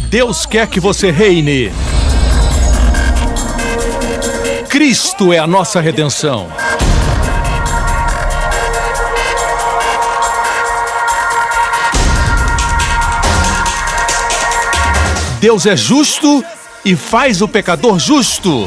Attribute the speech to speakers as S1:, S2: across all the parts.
S1: Deus quer que você reine. Cristo é a nossa redenção. Deus é justo e faz o pecador justo.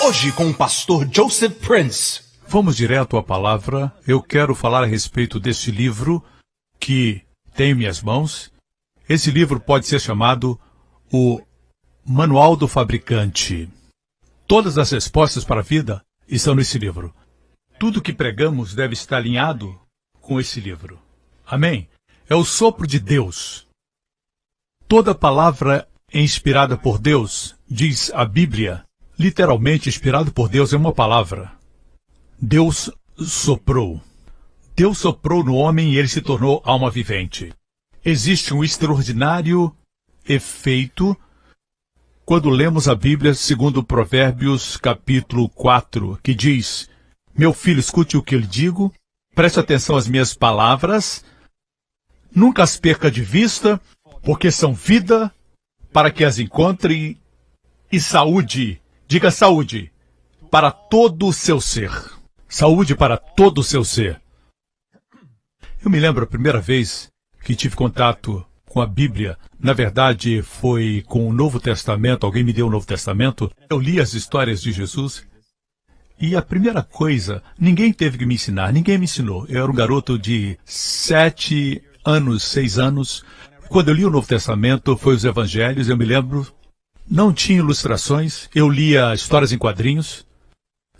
S2: Hoje com o pastor Joseph Prince.
S3: Vamos direto à palavra. Eu quero falar a respeito deste livro que tenho em minhas mãos. Esse livro pode ser chamado o Manual do Fabricante. Todas as respostas para a vida estão nesse livro. Tudo que pregamos deve estar alinhado com esse livro. Amém? É o sopro de Deus. Toda palavra é inspirada por Deus, diz a Bíblia. Literalmente, inspirado por Deus é uma palavra. Deus soprou. Deus soprou no homem e ele se tornou alma vivente. Existe um extraordinário efeito quando lemos a Bíblia segundo Provérbios capítulo 4, que diz: meu filho, escute o que eu lhe digo, preste atenção às minhas palavras, nunca as perca de vista, porque são vida para que as encontre e saúde. Diga saúde para todo o seu ser. Saúde para todo o seu ser. Eu me lembro a primeira vez que tive contato com a Bíblia. Na verdade, foi com o Novo Testamento. Alguém me deu o Novo Testamento. Eu li as histórias de Jesus. E a primeira coisa, ninguém teve que me ensinar. Ninguém me ensinou. Eu era um garoto de 7 anos, 6 anos. Quando eu li o Novo Testamento, foi os Evangelhos. Eu me lembro... Não tinha ilustrações, eu lia histórias em quadrinhos.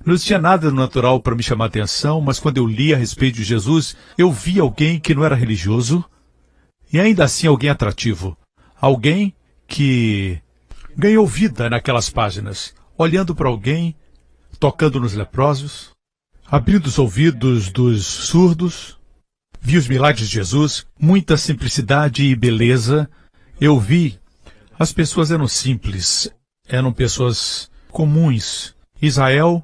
S3: Não tinha nada natural para me chamar a atenção, mas quando eu li a respeito de Jesus, eu vi alguém que não era religioso, e ainda assim alguém atrativo. Alguém que ganhou vida naquelas páginas, olhando para alguém, tocando nos leprosos, abrindo os ouvidos dos surdos. Vi os milagres de Jesus, muita simplicidade e beleza. Eu vi... As pessoas eram simples, eram pessoas comuns. Israel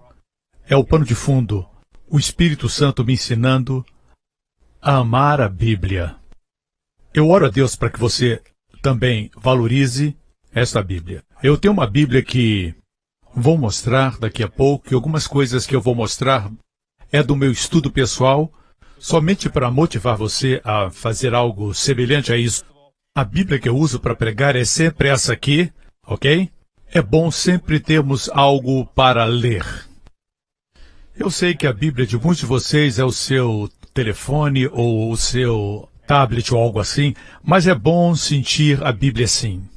S3: é o pano de fundo, o Espírito Santo me ensinando a amar a Bíblia. Eu oro a Deus para que você também valorize esta Bíblia. Eu tenho uma Bíblia que vou mostrar daqui a pouco, e algumas coisas que eu vou mostrar é do meu estudo pessoal, somente para motivar você a fazer algo semelhante a isso. A Bíblia que eu uso para pregar é sempre essa aqui, ok? É bom sempre termos algo para ler. Eu sei que a Bíblia de muitos de vocês é o seu telefone ou o seu tablet ou algo assim, mas é bom sentir a Bíblia assim.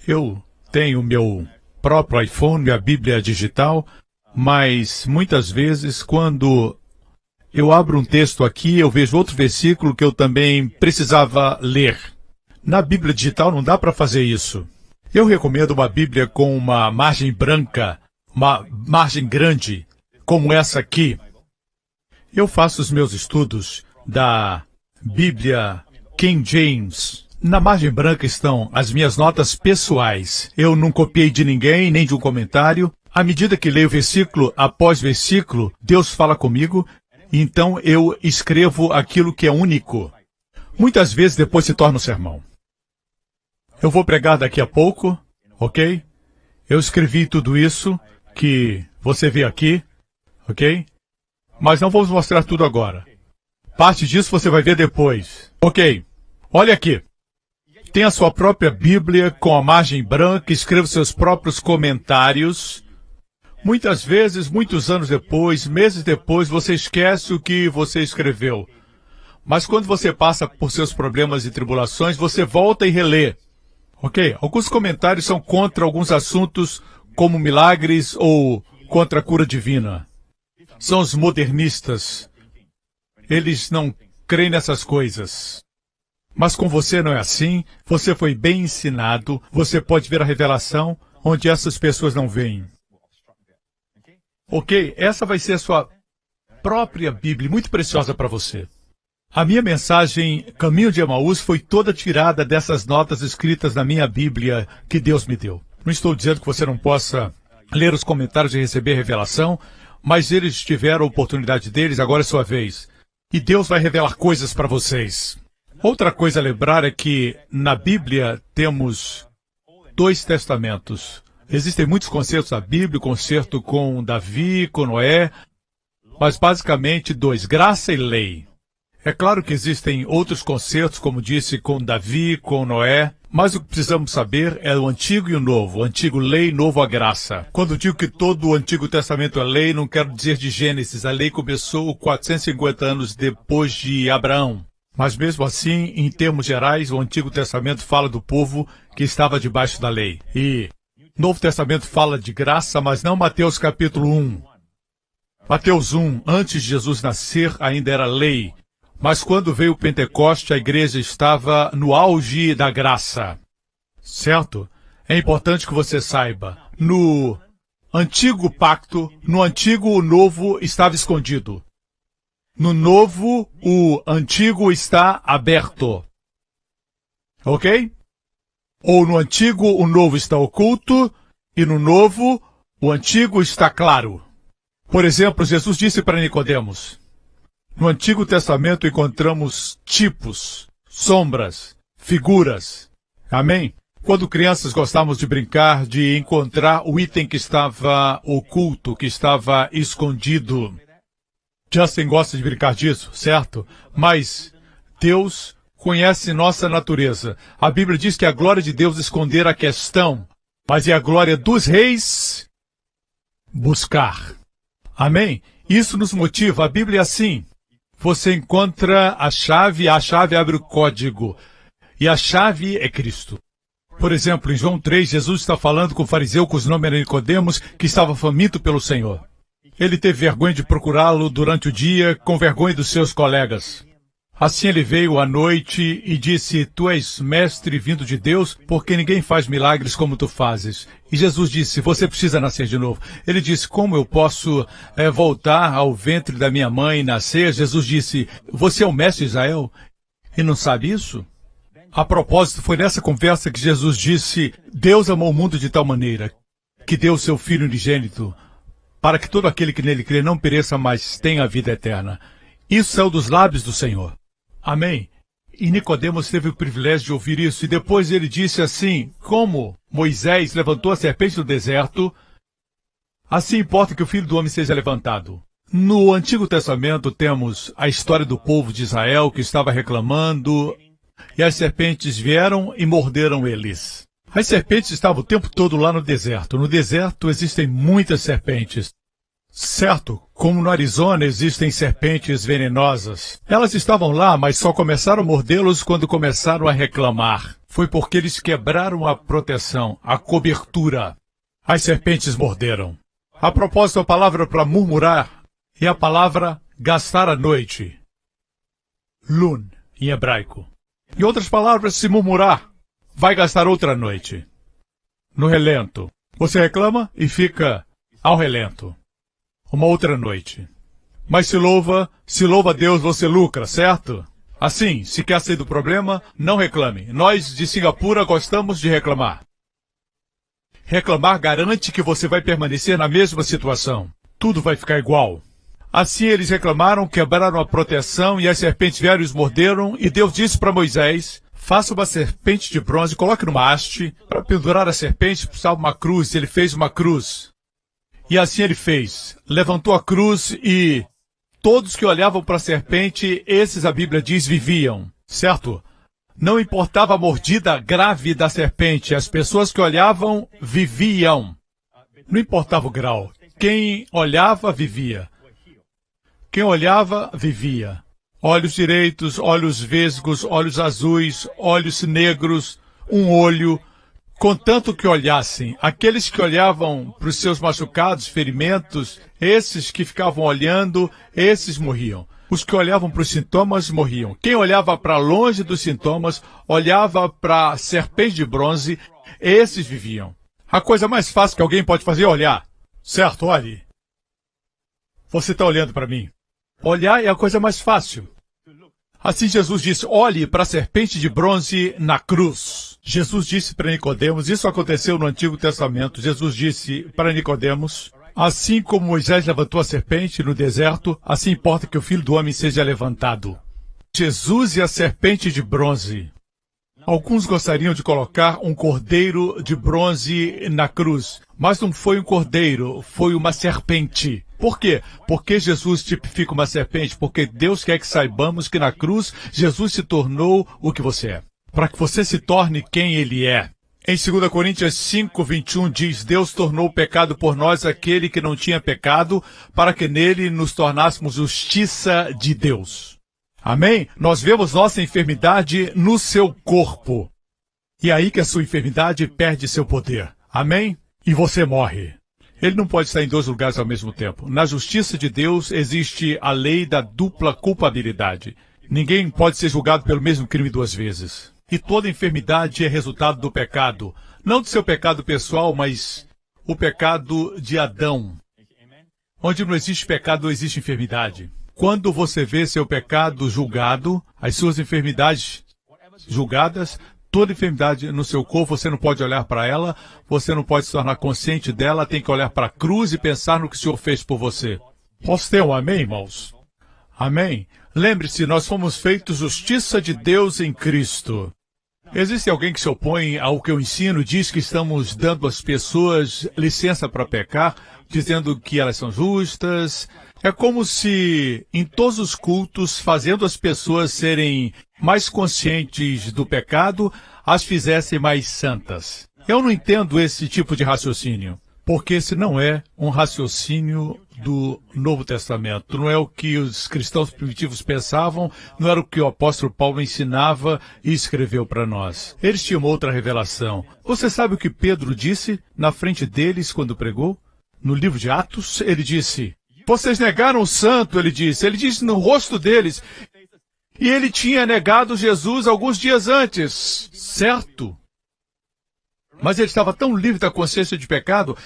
S3: Eu tenho meu próprio iPhone, minha Bíblia digital, mas muitas vezes quando eu abro um texto aqui, eu vejo outro versículo que eu também precisava ler. Na Bíblia digital não dá para fazer isso. Eu recomendo uma Bíblia com uma margem branca, uma margem grande, como essa aqui. Eu faço os meus estudos da Bíblia King James. Na margem branca estão as minhas notas pessoais. Eu não copiei de ninguém, nem de um comentário. À medida que leio versículo após versículo, Deus fala comigo, então eu escrevo aquilo que é único. Muitas vezes depois se torna um sermão. Eu vou pregar daqui a pouco, ok? Eu escrevi tudo isso que você vê aqui, ok? Mas não vamos mostrar tudo agora. Parte disso você vai ver depois. Ok, olha aqui. Tem a sua própria Bíblia com a margem branca, escreva seus próprios comentários. Muitas vezes, muitos anos depois, meses depois, você esquece o que você escreveu. Mas quando você passa por seus problemas e tribulações, você volta e relê. Ok? Alguns comentários são contra alguns assuntos, como milagres ou contra a cura divina. São os modernistas. Eles não creem nessas coisas. Mas com você não é assim. Você foi bem ensinado. Você pode ver a revelação onde essas pessoas não veem. Ok? Essa vai ser a sua própria Bíblia, muito preciosa para você. A minha mensagem, Caminho de Emaús, foi toda tirada dessas notas escritas na minha Bíblia que Deus me deu. Não estou dizendo que você não possa ler os comentários e receber revelação, mas eles tiveram a oportunidade deles, agora é sua vez. E Deus vai revelar coisas para vocês. Outra coisa a lembrar é que na Bíblia temos 2 testamentos. Existem muitos concertos na Bíblia, concerto com Davi, com Noé, mas basicamente 2, graça e lei. É claro que existem outros concertos, como disse, com Davi, com Noé, mas o que precisamos saber é o Antigo e o Novo, o Antigo lei, Novo a graça. Quando digo que todo o Antigo Testamento é lei, não quero dizer de Gênesis, a lei começou 450 anos depois de Abraão. Mas mesmo assim, em termos gerais, o Antigo Testamento fala do povo que estava debaixo da lei. E o Novo Testamento fala de graça, mas não Mateus capítulo 1. Mateus 1, antes de Jesus nascer, ainda era lei. Mas quando veio o Pentecoste, a igreja estava no auge da graça. Certo? É importante que você saiba. No Antigo Pacto, no Antigo o Novo estava escondido. No Novo, o Antigo está aberto. Ok? Ou no Antigo, o Novo está oculto, e no Novo, o Antigo está claro. Por exemplo, Jesus disse para Nicodemos, no Antigo Testamento encontramos tipos, sombras, figuras. Amém? Quando crianças gostávamos de brincar, de encontrar o item que estava oculto, que estava escondido. Justin gosta de brincar disso, certo? Mas Deus conhece nossa natureza. A Bíblia diz que a glória de Deus é esconder a questão, mas é a glória dos reis buscar. Amém? Isso nos motiva. A Bíblia é assim. Você encontra a chave abre o código. E a chave é Cristo. Por exemplo, em João 3, Jesus está falando com o fariseu cujo nome era Nicodemos, que estava faminto pelo Senhor. Ele teve vergonha de procurá-lo durante o dia, com vergonha dos seus colegas. Assim ele veio à noite e disse, tu és mestre vindo de Deus, porque ninguém faz milagres como tu fazes. E Jesus disse, você precisa nascer de novo. Ele disse, como eu posso voltar ao ventre da minha mãe e nascer? Jesus disse, você é o mestre de Israel e não sabe isso? A propósito, foi nessa conversa que Jesus disse, Deus amou o mundo de tal maneira que deu o seu Filho unigênito, para que todo aquele que nele crê não pereça, mas tenha a vida eterna. Isso saiu dos lábios do Senhor. Amém? E Nicodemos teve o privilégio de ouvir isso, e depois ele disse assim, como Moisés levantou a serpente no deserto, assim importa que o Filho do Homem seja levantado. No Antigo Testamento temos a história do povo de Israel que estava reclamando, e as serpentes vieram e morderam eles. As serpentes estavam o tempo todo lá no deserto. No deserto existem muitas serpentes. Certo, como no Arizona existem serpentes venenosas. Elas estavam lá, mas só começaram a mordê-los quando começaram a reclamar. Foi porque eles quebraram a proteção, a cobertura. As serpentes morderam. A propósito, a palavra para murmurar é a palavra gastar a noite. Lun, em hebraico. Em outras palavras, se murmurar, vai gastar outra noite. No relento. Você reclama e fica ao relento. Uma outra noite. Mas se louva a Deus, você lucra, certo? Assim, se quer sair do problema, não reclame. Nós, de Singapura, gostamos de reclamar. Reclamar garante que você vai permanecer na mesma situação. Tudo vai ficar igual. Assim eles reclamaram, quebraram a proteção e as serpentes vieram e os morderam. E Deus disse para Moisés, faça uma serpente de bronze, coloque numa haste. Para pendurar a serpente, precisava uma cruz. Ele fez uma cruz. E assim ele fez. Levantou a cruz e todos que olhavam para a serpente, esses a Bíblia diz, viviam. Certo? Não importava a mordida grave da serpente. As pessoas que olhavam, viviam. Não importava o grau. Quem olhava, vivia. Quem olhava, vivia. Olhos direitos, olhos vesgos, olhos azuis, olhos negros, um olho. Contanto que olhassem, aqueles que olhavam para os seus machucados, ferimentos, esses que ficavam olhando, esses morriam. Os que olhavam para os sintomas morriam. Quem olhava para longe dos sintomas, olhava para a serpente de bronze, esses viviam. A coisa mais fácil que alguém pode fazer é olhar. Certo, olhe. Você está olhando para mim. Olhar é a coisa mais fácil. Assim Jesus disse, olhe para a serpente de bronze na cruz. Jesus disse para Nicodemos, isso aconteceu no Antigo Testamento, Jesus disse para Nicodemos, assim como Moisés levantou a serpente no deserto, assim importa que o Filho do Homem seja levantado. Jesus e a serpente de bronze. Alguns gostariam de colocar um cordeiro de bronze na cruz, mas não foi um cordeiro, foi uma serpente. Por quê? Porque Jesus tipifica uma serpente, porque Deus quer que saibamos que na cruz Jesus se tornou o que você é, para que você se torne quem Ele é. Em 2 Coríntios 5:21 diz, Deus tornou o pecado por nós aquele que não tinha pecado, para que nele nos tornássemos justiça de Deus. Amém? Nós vemos nossa enfermidade no seu corpo. E é aí que a sua enfermidade perde seu poder. Amém? E você morre. Ele não pode estar em dois lugares ao mesmo tempo. Na justiça de Deus existe a lei da dupla culpabilidade. Ninguém pode ser julgado pelo mesmo crime duas vezes. E toda enfermidade é resultado do pecado. Não do seu pecado pessoal, mas o pecado de Adão. Onde não existe pecado, não existe enfermidade. Quando você vê seu pecado julgado, as suas enfermidades julgadas, toda enfermidade no seu corpo, você não pode olhar para ela, você não pode se tornar consciente dela, tem que olhar para a cruz e pensar no que o Senhor fez por você. Posso ter um amém, irmãos? Amém? Lembre-se, nós fomos feitos justiça de Deus em Cristo. Existe alguém que se opõe ao que eu ensino, diz que estamos dando às pessoas licença para pecar, dizendo que elas são justas. É como se, em todos os cultos, fazendo as pessoas serem mais conscientes do pecado, as fizessem mais santas. Eu não entendo esse tipo de raciocínio, porque esse não é um raciocínio do Novo Testamento. Não é o que os cristãos primitivos pensavam, não era o que o apóstolo Paulo ensinava e escreveu para nós. Eles tinham outra revelação. Você sabe o que Pedro disse na frente deles quando pregou? No livro de Atos, ele disse... Vocês negaram o santo, ele disse no rosto deles. E ele tinha negado Jesus alguns dias antes, certo? Mas ele estava tão livre da consciência de pecado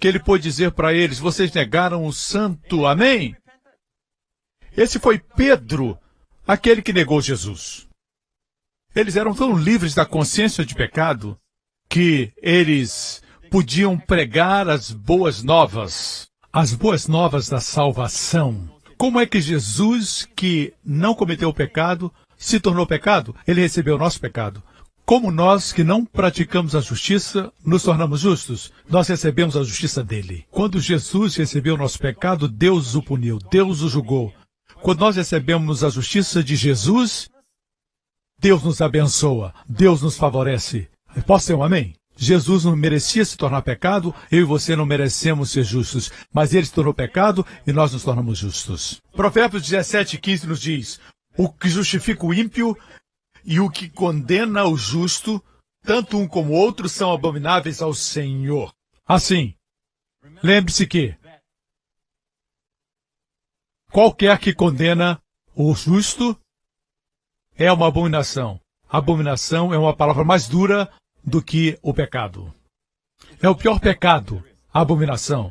S3: que ele pôde dizer para eles, vocês negaram o santo, amém? Esse foi Pedro, aquele que negou Jesus. Eles eram tão livres da consciência de pecado que eles podiam pregar as boas novas. As boas novas da salvação. Como é que Jesus, que não cometeu o pecado, se tornou pecado? Ele recebeu o nosso pecado. Como nós, que não praticamos a justiça, nos tornamos justos? Nós recebemos a justiça dele. Quando Jesus recebeu o nosso pecado, Deus o puniu, Deus o julgou. Quando nós recebemos a justiça de Jesus, Deus nos abençoa, Deus nos favorece. Posso ter um amém? Jesus não merecia se tornar pecado, eu e você não merecemos ser justos, mas ele se tornou pecado e nós nos tornamos justos. Provérbios 17:15 nos diz, o que justifica o ímpio e o que condena o justo, tanto um como o outro são abomináveis ao Senhor. Assim, lembre-se que qualquer que condena o justo é uma abominação. Abominação é uma palavra mais dura do que o pecado. É o pior pecado, a abominação.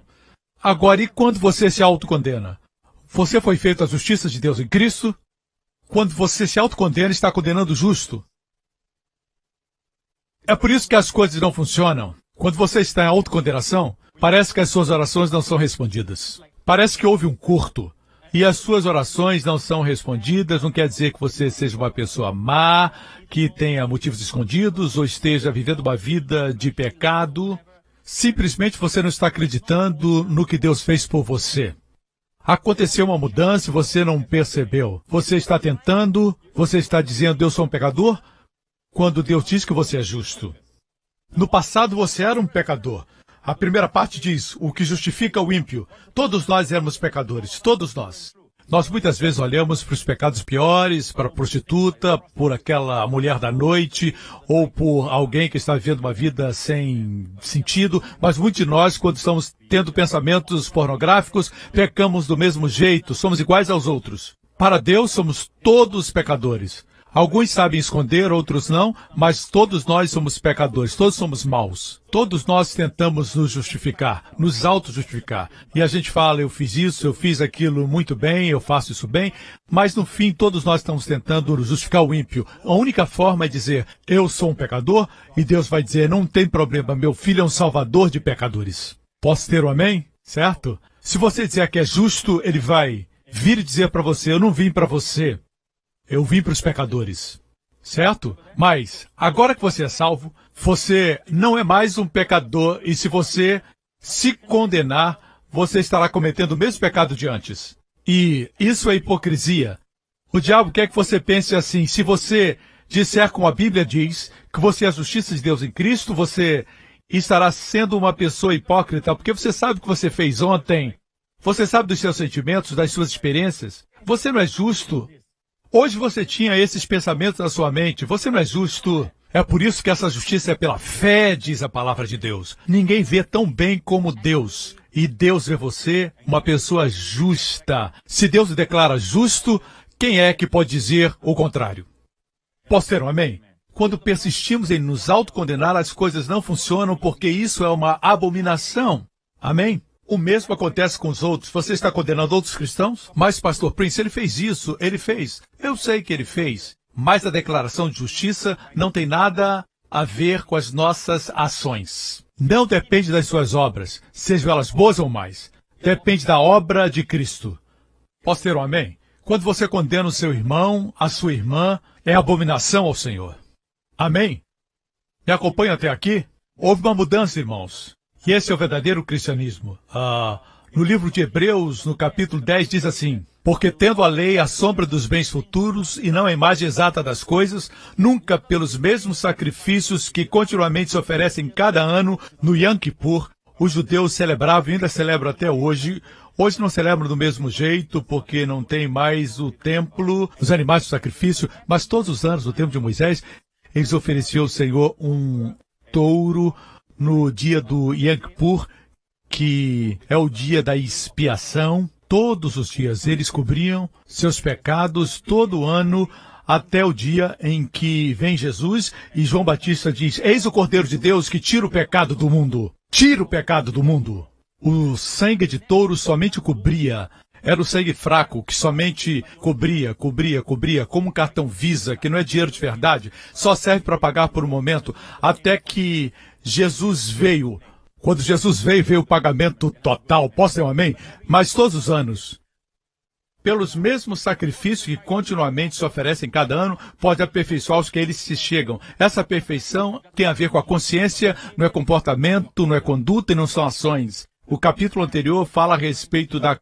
S3: Agora, e quando você se autocondena? Você foi feito a justiça de Deus em Cristo? Quando você se autocondena, está condenando o justo. É por isso que as coisas não funcionam. Quando você está em autocondenação, parece que as suas orações não são respondidas. Parece que houve um curto. E as suas orações não são respondidas, não quer dizer que você seja uma pessoa má, que tenha motivos escondidos, ou esteja vivendo uma vida de pecado. Simplesmente você não está acreditando no que Deus fez por você. Aconteceu uma mudança e você não percebeu. Você está tentando, você está dizendo, eu sou um pecador, quando Deus diz que você é justo. No passado você era um pecador. A primeira parte diz, o que justifica o ímpio. Todos nós éramos pecadores, todos nós. Nós muitas vezes olhamos para os pecados piores, para a prostituta, por aquela mulher da noite, ou por alguém que está vivendo uma vida sem sentido, mas muitos de nós, quando estamos tendo pensamentos pornográficos, pecamos do mesmo jeito, somos iguais aos outros. Para Deus, somos todos pecadores. Alguns sabem esconder, outros não, mas todos nós somos pecadores, todos somos maus. Todos nós tentamos nos justificar, nos auto-justificar. E a gente fala, eu fiz isso, eu fiz aquilo muito bem, eu faço isso bem, mas no fim todos nós estamos tentando justificar o ímpio. A única forma é dizer, eu sou um pecador, e Deus vai dizer, não tem problema, meu filho é um salvador de pecadores. Posso ter um amém? Certo? Se você disser que é justo, ele vai vir e dizer para você, eu não vim para você. Eu vim para os pecadores, certo? Mas, agora que você é salvo, você não é mais um pecador e se você se condenar, você estará cometendo o mesmo pecado de antes. E isso é hipocrisia. O diabo quer que você pense assim, se você disser como a Bíblia diz, que você é a justiça de Deus em Cristo, você estará sendo uma pessoa hipócrita, porque você sabe o que você fez ontem, você sabe dos seus sentimentos, das suas experiências, você não é justo. Hoje você tinha esses pensamentos na sua mente. Você não é justo. É por isso que essa justiça é pela fé, diz a palavra de Deus. Ninguém vê tão bem como Deus. E Deus vê você uma pessoa justa. Se Deus o declara justo, quem é que pode dizer o contrário? Posso ter um amém? Quando persistimos em nos autocondenar, as coisas não funcionam porque isso é uma abominação. Amém? O mesmo acontece com os outros. Você está condenando outros cristãos? Mas, pastor Prince, ele fez isso, ele fez. Eu sei que ele fez. Mas a declaração de justiça não tem nada a ver com as nossas ações. Não depende das suas obras, sejam elas boas ou mais. Depende da obra de Cristo. Posso ter um amém? Quando você condena o seu irmão, a sua irmã, é abominação ao Senhor. Amém? Me acompanha até aqui? Houve uma mudança, irmãos. E esse é o verdadeiro cristianismo. No livro de Hebreus, no capítulo 10, diz assim, porque tendo a lei a sombra dos bens futuros e não a imagem exata das coisas, nunca pelos mesmos sacrifícios que continuamente se oferecem cada ano no Yom Kippur, os judeus celebravam e ainda celebram até hoje. Hoje não celebram do mesmo jeito, porque não tem mais o templo, os animais do sacrifício, mas todos os anos, no tempo de Moisés, eles ofereciam ao Senhor um touro, no dia do Yom Kippur, que é o dia da expiação, todos os dias eles cobriam seus pecados todo ano até o dia em que vem Jesus e João Batista diz, eis o Cordeiro de Deus que tira o pecado do mundo. Tira o pecado do mundo. O sangue de touro somente cobria. Era o sangue fraco que somente cobria, como um cartão Visa, que não é dinheiro de verdade, só serve para pagar por um momento, até que Jesus veio. Quando Jesus veio o pagamento total. Posso ter um amém? Mas todos os anos, pelos mesmos sacrifícios que continuamente se oferecem cada ano, pode aperfeiçoar os que eles se chegam. Essa perfeição tem a ver com a consciência, não é comportamento, não é conduta e não são ações. O capítulo anterior fala a respeito da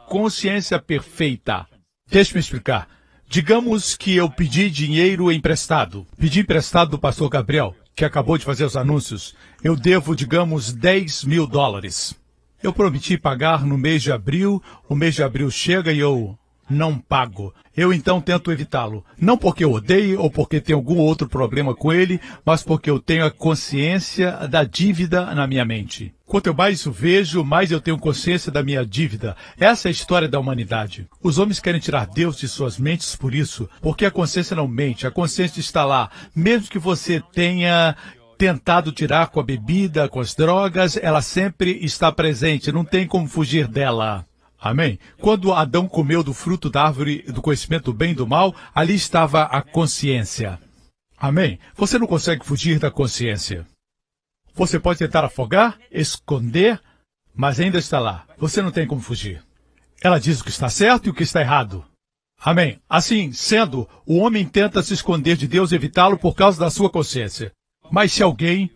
S3: consciência perfeita. Deixe-me explicar. Digamos que eu pedi dinheiro emprestado. Pedi emprestado do pastor Gabriel, que acabou de fazer os anúncios. Eu devo, digamos, $10.000. Eu prometi pagar no mês de abril, o mês de abril chega e eu não pago. Eu então tento evitá-lo. Não porque eu odeie ou porque tenho algum outro problema com ele, mas porque eu tenho a consciência da dívida na minha mente. Quanto mais isso vejo, mais eu tenho consciência da minha dívida. Essa é a história da humanidade. Os homens querem tirar Deus de suas mentes por isso, porque a consciência não mente, a consciência está lá. Mesmo que você tenha tentado tirar com a bebida, com as drogas, ela sempre está presente, não tem como fugir dela. Amém? Quando Adão comeu do fruto da árvore do conhecimento do bem e do mal, ali estava a consciência. Amém? Você não consegue fugir da consciência. Você pode tentar afogar, esconder, mas ainda está lá. Você não tem como fugir. Ela diz o que está certo e o que está errado. Amém? Assim sendo, o homem tenta se esconder de Deus e evitá-lo por causa da sua consciência. Mas se alguém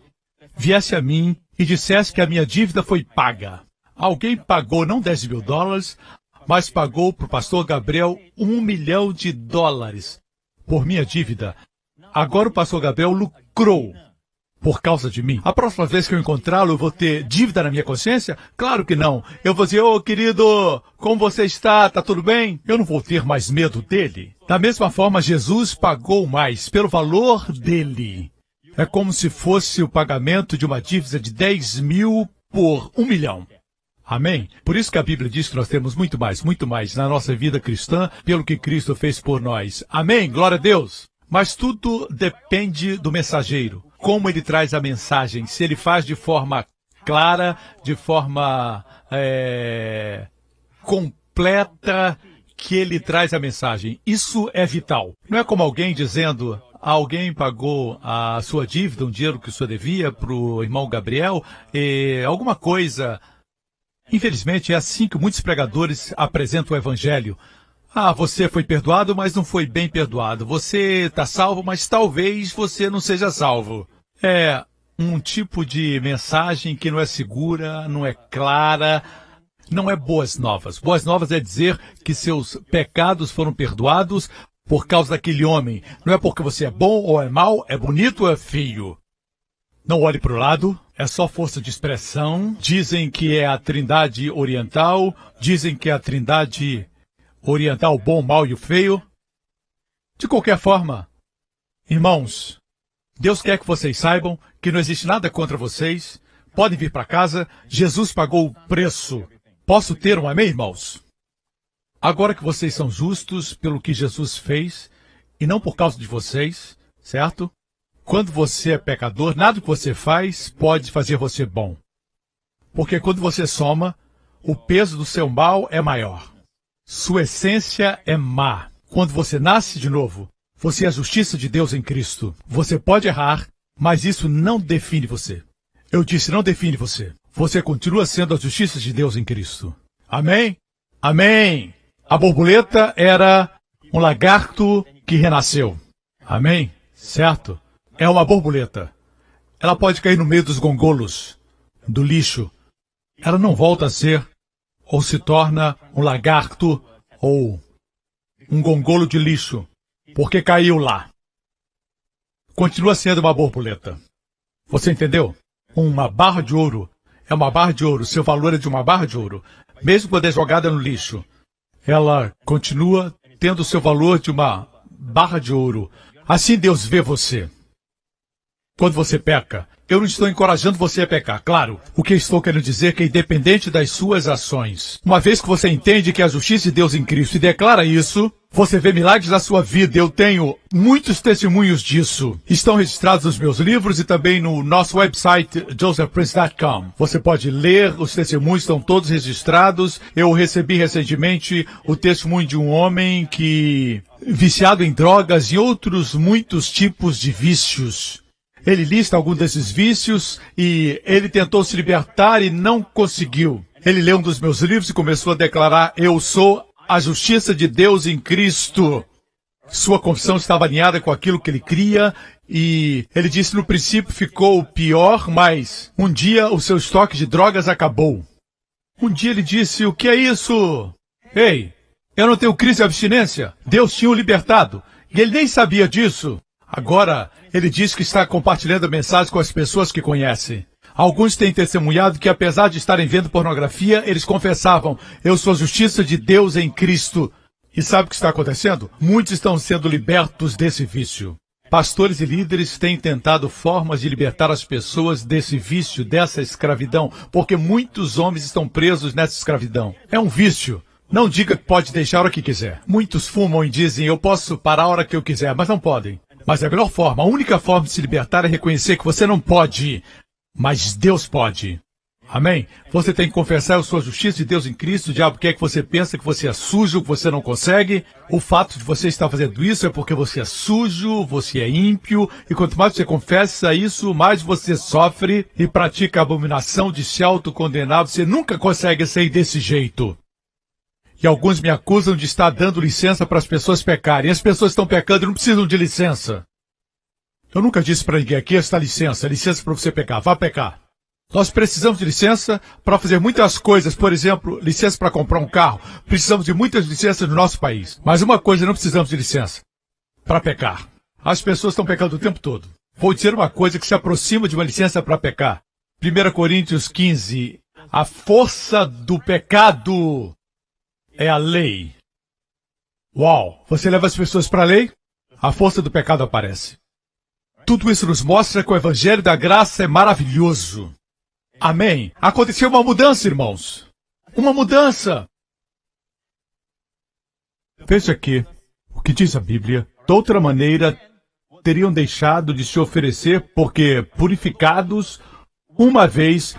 S3: viesse a mim e dissesse que a minha dívida foi paga, alguém pagou não $10.000, mas pagou para o pastor Gabriel $1 milhão por minha dívida. Agora o pastor Gabriel lucrou por causa de mim. A próxima vez que eu encontrá-lo, eu vou ter dívida na minha consciência? Claro que não. Eu vou dizer, ô querido, como você está? Tá tudo bem? Eu não vou ter mais medo dele. Da mesma forma, Jesus pagou mais pelo valor dele. É como se fosse o pagamento de uma dívida de 10 mil por 1 milhão. Amém? Por isso que a Bíblia diz que nós temos muito mais na nossa vida cristã, pelo que Cristo fez por nós. Amém? Glória a Deus! Mas tudo depende do mensageiro. Como ele traz a mensagem. Se ele faz de forma clara, de forma completa, que ele traz a mensagem. Isso é vital. Não é como alguém dizendo, alguém pagou a sua dívida, um dinheiro que o senhor devia para o irmão Gabriel, alguma coisa. Infelizmente é assim que muitos pregadores apresentam o evangelho. Ah, você foi perdoado, mas não foi bem perdoado. Você está salvo, mas talvez você não seja salvo. É um tipo de mensagem que não é segura, não é clara, não é boas novas. Boas novas é dizer que seus pecados foram perdoados por causa daquele homem. Não é porque você é bom ou é mau, é bonito ou é feio. Não olhe para o lado, é só força de expressão. Dizem que é a Trindade Oriental, dizem que é a Trindade Oriental, o bom, o mau e o feio. De qualquer forma, irmãos, Deus quer que vocês saibam que não existe nada contra vocês. Podem vir para casa, Jesus pagou o preço. Posso ter um amém, irmãos? Agora que vocês são justos pelo que Jesus fez, e não por causa de vocês, certo? Quando você é pecador, nada que você faz pode fazer você bom. Porque quando você soma, o peso do seu mal é maior. Sua essência é má. Quando você nasce de novo, você é a justiça de Deus em Cristo. Você pode errar, mas isso não define você. Eu disse, não define você. Você continua sendo a justiça de Deus em Cristo. Amém? Amém! A borboleta era um lagarto que renasceu. Amém? Certo? É uma borboleta. Ela pode cair no meio dos gongolos, do lixo. Ela não volta a ser, ou se torna um lagarto, ou um gongolo de lixo, porque caiu lá. Continua sendo uma borboleta. Você entendeu? Uma barra de ouro é uma barra de ouro. Seu valor é de uma barra de ouro. Mesmo quando é jogada no lixo, ela continua tendo o seu valor de uma barra de ouro. Assim Deus vê você. Quando você peca, eu não estou encorajando você a pecar, claro. O que estou querendo dizer é que é independente das suas ações. Uma vez que você entende que é a justiça de Deus em Cristo e declara isso, você vê milagres na sua vida. Eu tenho muitos testemunhos disso. Estão registrados nos meus livros e também no nosso website, josephprince.com. Você pode ler, os testemunhos estão todos registrados. Eu recebi recentemente o testemunho de um homem que, viciado em drogas e outros muitos tipos de vícios. Ele lista alguns desses vícios e ele tentou se libertar e não conseguiu. Ele leu um dos meus livros e começou a declarar, eu sou a justiça de Deus em Cristo. Sua confissão estava alinhada com aquilo que ele cria e ele disse no princípio ficou pior, mas um dia o seu estoque de drogas acabou. Um dia ele disse, o que é isso? Ei, eu não tenho crise de abstinência. Deus tinha o libertado e ele nem sabia disso. Agora, ele diz que está compartilhando a mensagem com as pessoas que conhecem. Alguns têm testemunhado que, apesar de estarem vendo pornografia, eles confessavam, eu sou a justiça de Deus em Cristo. E sabe o que está acontecendo? Muitos estão sendo libertos desse vício. Pastores e líderes têm tentado formas de libertar as pessoas desse vício, dessa escravidão, porque muitos homens estão presos nessa escravidão. É um vício. Não diga que pode deixar a hora que quiser. Muitos fumam e dizem, eu posso parar a hora que eu quiser, mas não podem. Mas a melhor forma, a única forma de se libertar é reconhecer que você não pode, mas Deus pode. Amém? Você tem que confessar a sua justiça de Deus em Cristo. O diabo quer que você pense que você é sujo, que você não consegue. O fato de você estar fazendo isso é porque você é sujo, você é ímpio. E quanto mais você confessa isso, mais você sofre e pratica a abominação de se autocondenar. Você nunca consegue sair desse jeito. E alguns me acusam de estar dando licença para as pessoas pecarem. As pessoas estão pecando e não precisam de licença. Eu nunca disse para ninguém aqui, esta licença para você pecar. Vá pecar. Nós precisamos de licença para fazer muitas coisas. Por exemplo, licença para comprar um carro. Precisamos de muitas licenças no nosso país. Mas uma coisa, não precisamos de licença. Para pecar. As pessoas estão pecando o tempo todo. Vou dizer uma coisa que se aproxima de uma licença para pecar. 1 Coríntios 15. A força do pecado é a lei. Uau! Você leva as pessoas para a lei? A força do pecado aparece. Tudo isso nos mostra que o Evangelho da Graça é maravilhoso. Amém? Aconteceu uma mudança, irmãos. Uma mudança. Veja aqui o que diz a Bíblia. De outra maneira, teriam deixado de se oferecer porque purificados uma vez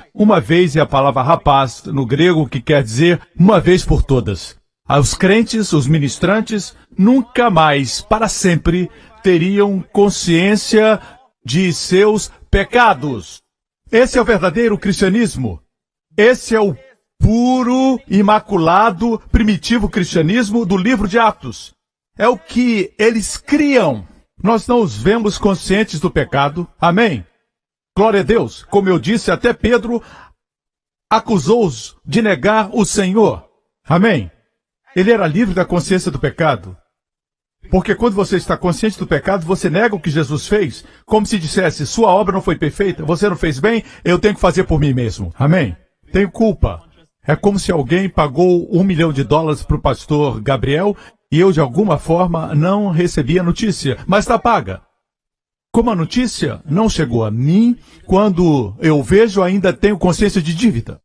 S3: é a palavra rapaz no grego, que quer dizer uma vez por todas. Os crentes, os ministrantes, nunca mais, para sempre, teriam consciência de seus pecados. Esse é o verdadeiro cristianismo. Esse é o puro, imaculado, primitivo cristianismo do livro de Atos. É o que eles criam. Nós não os vemos conscientes do pecado. Amém? Glória a Deus. Como eu disse, até Pedro acusou-os de negar o Senhor. Amém? Ele era livre da consciência do pecado. Porque quando você está consciente do pecado, você nega o que Jesus fez, como se dissesse, sua obra não foi perfeita, você não fez bem, eu tenho que fazer por mim mesmo. Amém? Tenho culpa. É como se alguém pagou $1 milhão para o pastor Gabriel e eu, de alguma forma, não recebi a notícia, mas está paga. Como a notícia não chegou a mim, quando eu vejo, ainda tenho consciência de dívida.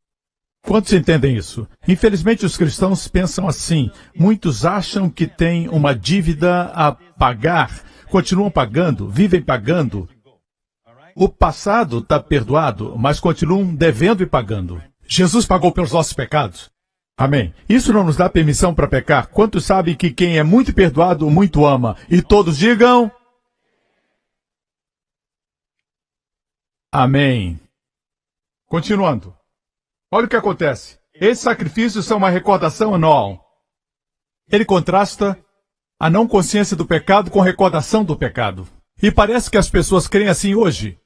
S3: Quantos entendem isso? Infelizmente, os cristãos pensam assim. Muitos acham que têm uma dívida a pagar, continuam pagando, vivem pagando. O passado está perdoado, mas continuam devendo e pagando. Jesus pagou pelos nossos pecados. Amém. Isso não nos dá permissão para pecar. Quantos sabem que quem é muito perdoado, muito ama? E todos digam... Amém. Continuando. Olha o que acontece. Esses sacrifícios são uma recordação anual. Ele contrasta a não consciência do pecado com a recordação do pecado. E parece que as pessoas creem assim hoje.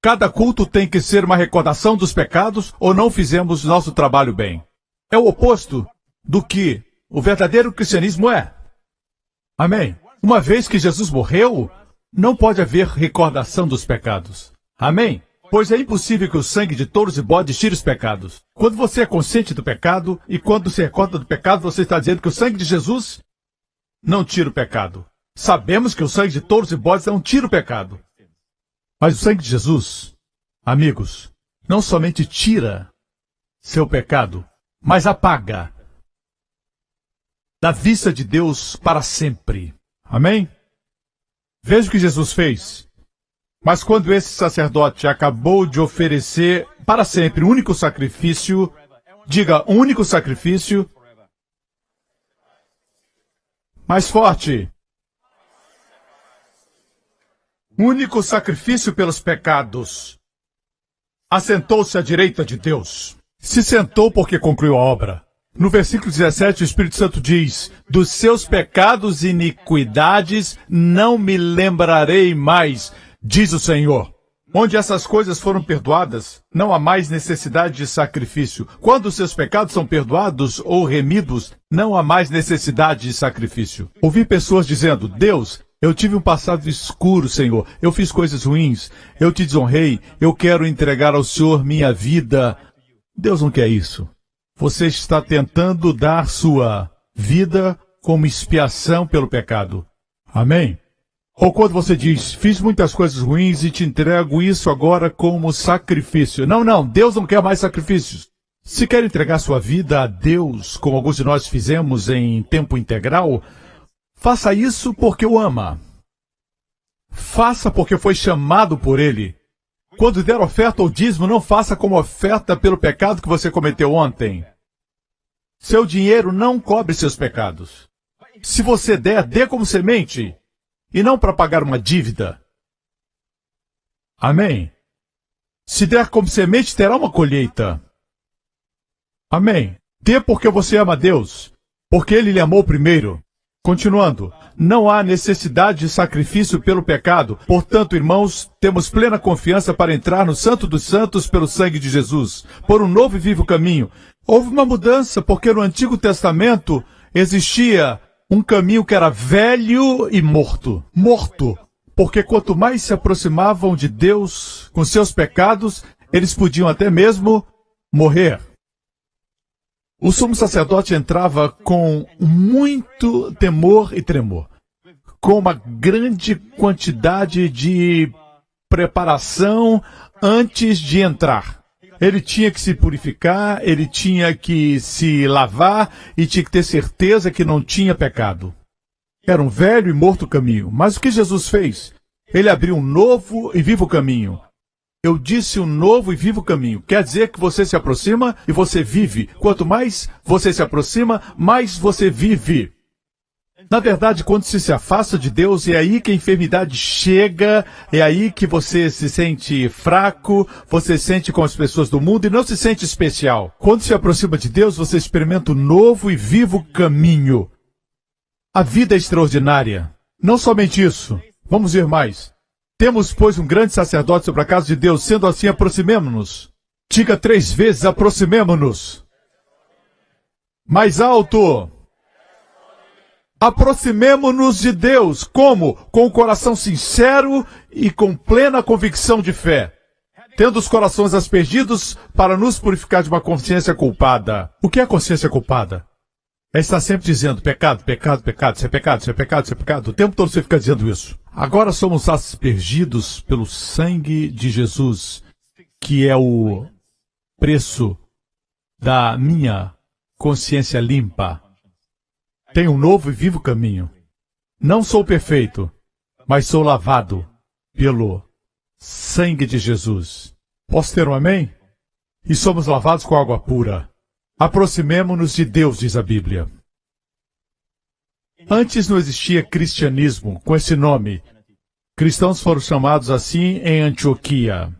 S3: Cada culto tem que ser uma recordação dos pecados ou não fizemos nosso trabalho bem. É o oposto do que o verdadeiro cristianismo é. Amém. Uma vez que Jesus morreu, não pode haver recordação dos pecados. Amém? Pois é impossível que o sangue de touros e bodes tire os pecados. Quando você é consciente do pecado e quando se recorda do pecado, você está dizendo que o sangue de Jesus não tira o pecado. Sabemos que o sangue de touros e bodes não tira o pecado. Mas o sangue de Jesus, amigos, não somente tira seu pecado, mas apaga da vista de Deus para sempre. Amém? Veja o que Jesus fez. Mas quando esse sacerdote acabou de oferecer para sempre um único sacrifício, diga, um único sacrifício, mais forte, único sacrifício pelos pecados, assentou-se à direita de Deus. Se sentou porque concluiu a obra. No versículo 17, o Espírito Santo diz, dos seus pecados e iniquidades não me lembrarei mais, diz o Senhor. Onde essas coisas foram perdoadas, não há mais necessidade de sacrifício. Quando os seus pecados são perdoados ou remidos, não há mais necessidade de sacrifício. Ouvi pessoas dizendo, Deus, eu tive um passado escuro, Senhor. Eu fiz coisas ruins. Eu te desonrei. Eu quero entregar ao Senhor minha vida. Deus não quer isso. Você está tentando dar sua vida como expiação pelo pecado. Amém? Ou quando você diz, fiz muitas coisas ruins e te entrego isso agora como sacrifício. Não, Deus não quer mais sacrifícios. Se quer entregar sua vida a Deus, como alguns de nós fizemos em tempo integral, faça isso porque o ama. Faça porque foi chamado por Ele. Quando der oferta ou dízimo, não faça como oferta pelo pecado que você cometeu ontem. Seu dinheiro não cobre seus pecados. Se você der, dê como semente. E não para pagar uma dívida. Amém? Se der como semente, terá uma colheita. Amém? Dê porque você ama Deus. Porque Ele lhe amou primeiro. Continuando. Não há necessidade de sacrifício pelo pecado. Portanto, irmãos, temos plena confiança para entrar no Santo dos Santos pelo sangue de Jesus. Por um novo e vivo caminho. Houve uma mudança, porque no Antigo Testamento existia um caminho que era velho e morto. Morto. Porque quanto mais se aproximavam de Deus com seus pecados, eles podiam até mesmo morrer. O sumo sacerdote entrava com muito temor e tremor, com uma grande quantidade de preparação antes de entrar. Ele tinha que se purificar, ele tinha que se lavar e tinha que ter certeza que não tinha pecado. Era um velho e morto caminho. Mas o que Jesus fez? Ele abriu um novo e vivo caminho. Eu disse um novo e vivo caminho. Quer dizer que você se aproxima e você vive. Quanto mais você se aproxima, mais você vive. Na verdade, quando se afasta de Deus, é aí que a enfermidade chega, é aí que você se sente fraco, você se sente com as pessoas do mundo e não se sente especial. Quando se aproxima de Deus, você experimenta um novo e vivo caminho. A vida é extraordinária. Não somente isso. Vamos ver mais. Temos, pois, um grande sacerdote sobre a casa de Deus. Sendo assim, aproximemo-nos. Diga 3 vezes, aproximemo-nos. Mais alto. Aproximemo-nos de Deus. Como? Com o coração sincero e com plena convicção de fé. Tendo os corações aspergidos para nos purificar de uma consciência culpada. O que é consciência culpada? É estar sempre dizendo pecado, pecado, pecado, isso é pecado, isso é pecado, isso é pecado. O tempo todo você fica dizendo isso. Agora somos aspergidos pelo sangue de Jesus, que é o preço da minha consciência limpa. Tenho um novo e vivo caminho. Não sou perfeito, mas sou lavado pelo sangue de Jesus. Posso ter um amém? E somos lavados com água pura. Aproximemo-nos de Deus, diz a Bíblia. Antes não existia cristianismo com esse nome. Cristãos foram chamados assim em Antioquia.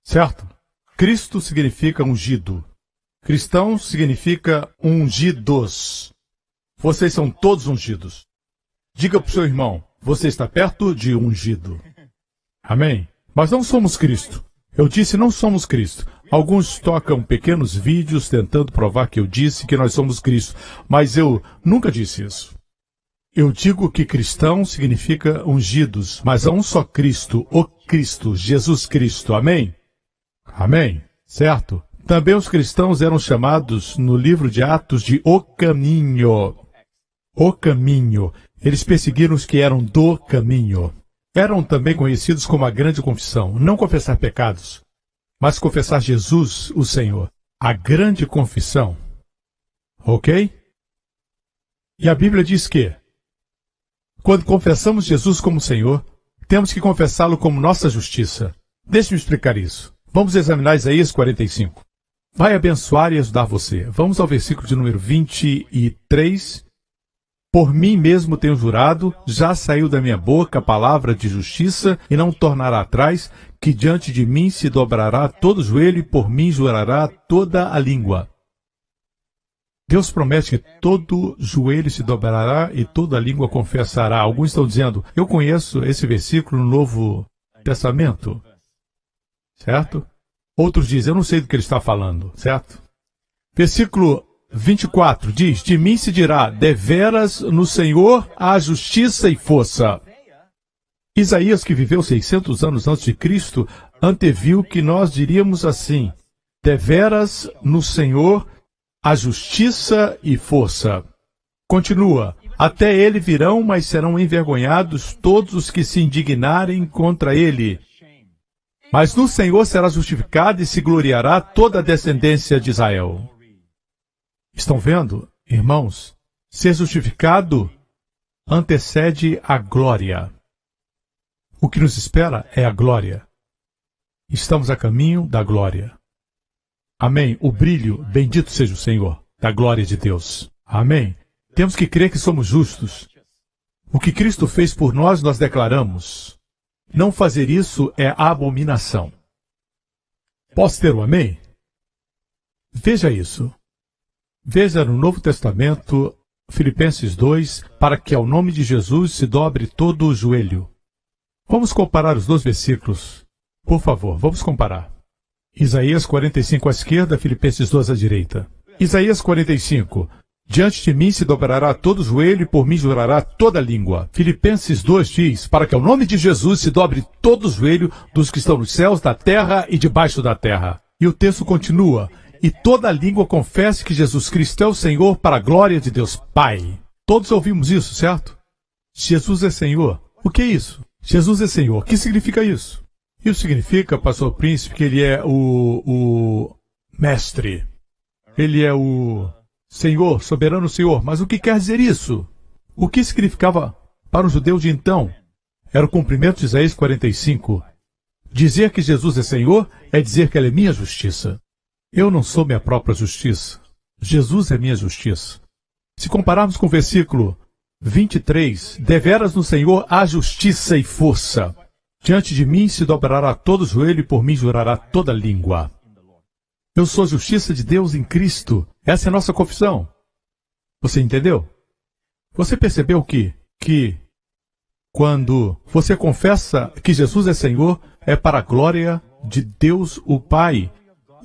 S3: Certo? Cristo significa ungido. Cristão significa ungidos. Vocês são todos ungidos. Diga para o seu irmão, você está perto de ungido. Amém? Mas não somos Cristo. Eu disse não somos Cristo. Alguns tocam pequenos vídeos tentando provar que eu disse que nós somos Cristo, mas eu nunca disse isso. Eu digo que cristão significa ungidos, mas há um só Cristo, o Cristo, Jesus Cristo. Amém? Amém? Certo? Também os cristãos eram chamados no livro de Atos de O Caminho. O Caminho. Eles perseguiram os que eram do caminho. Eram também conhecidos como a grande confissão. Não confessar pecados, mas confessar Jesus, o Senhor. A grande confissão. Ok? E a Bíblia diz que, quando confessamos Jesus como Senhor, temos que confessá-lo como nossa justiça. Deixe-me explicar isso. Vamos examinar Isaías 45. Vai abençoar e ajudar você. Vamos ao versículo de número 23. Por mim mesmo tenho jurado, já saiu da minha boca a palavra de justiça e não tornará atrás, que diante de mim se dobrará todo o joelho e por mim jurará toda a língua. Deus promete que todo joelho se dobrará e toda a língua confessará. Alguns estão dizendo, eu conheço esse versículo no Novo Testamento. Certo? Outros dizem, eu não sei do que ele está falando. Certo? Versículo 24 diz, de mim se dirá, deveras no Senhor há justiça e força. Isaías, que viveu 600 anos antes de Cristo, anteviu que nós diríamos assim, deveras no Senhor há justiça e força. Continua, até ele virão, mas serão envergonhados todos os que se indignarem contra ele. Mas no Senhor será justificado e se gloriará toda a descendência de Israel. Estão vendo, irmãos? Ser justificado antecede a glória. O que nos espera é a glória. Estamos a caminho da glória. Amém. O brilho, bendito seja o Senhor, da glória de Deus. Amém. Temos que crer que somos justos. O que Cristo fez por nós, nós declaramos. Não fazer isso é abominação. Posso ter um amém? Veja isso. Veja no Novo Testamento, Filipenses 2, para que ao nome de Jesus se dobre todo o joelho. Vamos comparar os dois versículos. Por favor, vamos comparar. Isaías 45 à esquerda, Filipenses 2 à direita. Isaías 45. Diante de mim se dobrará todo o joelho e por mim jurará toda a língua. Filipenses 2 diz, para que ao nome de Jesus se dobre todo o joelho dos que estão nos céus, da terra e debaixo da terra. E o texto continua, e toda a língua confesse que Jesus Cristo é o Senhor para a glória de Deus Pai. Todos ouvimos isso, certo? Jesus é Senhor. O que é isso? Jesus é Senhor. O que significa isso? Isso significa, pastor príncipe, que ele é o mestre. Ele é o Senhor, soberano Senhor. Mas o que quer dizer isso? O que significava para o judeu de então? Era o cumprimento de Isaías 45. Dizer que Jesus é Senhor é dizer que Ele é minha justiça. Eu não sou minha própria justiça. Jesus é minha justiça. Se compararmos com o versículo 23, deveras no Senhor há justiça e força. Diante de mim se dobrará todo joelho e por mim jurará toda língua. Eu sou a justiça de Deus em Cristo. Essa é a nossa confissão. Você entendeu? Você percebeu que quando você confessa que Jesus é Senhor, é para a glória de Deus o Pai.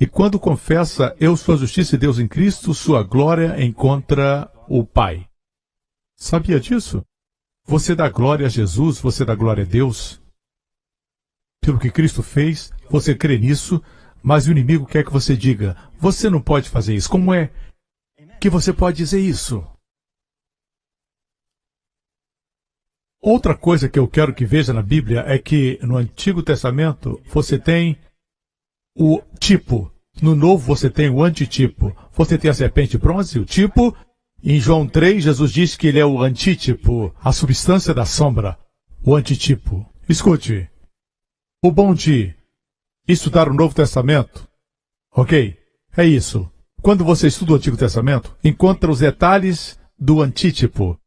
S3: E quando confessa, eu sou a justiça de Deus em Cristo, sua glória encontra o Pai. Sabia disso? Você dá glória a Jesus, você dá glória a Deus. Pelo que Cristo fez, você crê nisso, mas o inimigo quer que você diga, você não pode fazer isso. Como é que você pode dizer isso? Outra coisa que eu quero que veja na Bíblia é que no Antigo Testamento você tem o tipo. No Novo você tem o antitipo. Você tem a serpente bronze, o tipo. Em João 3, Jesus diz que ele é o antítipo, a substância da sombra, o antitipo. Escute, o bom de estudar o Novo Testamento, ok? É isso. Quando você estuda o Antigo Testamento, encontra os detalhes do antítipo.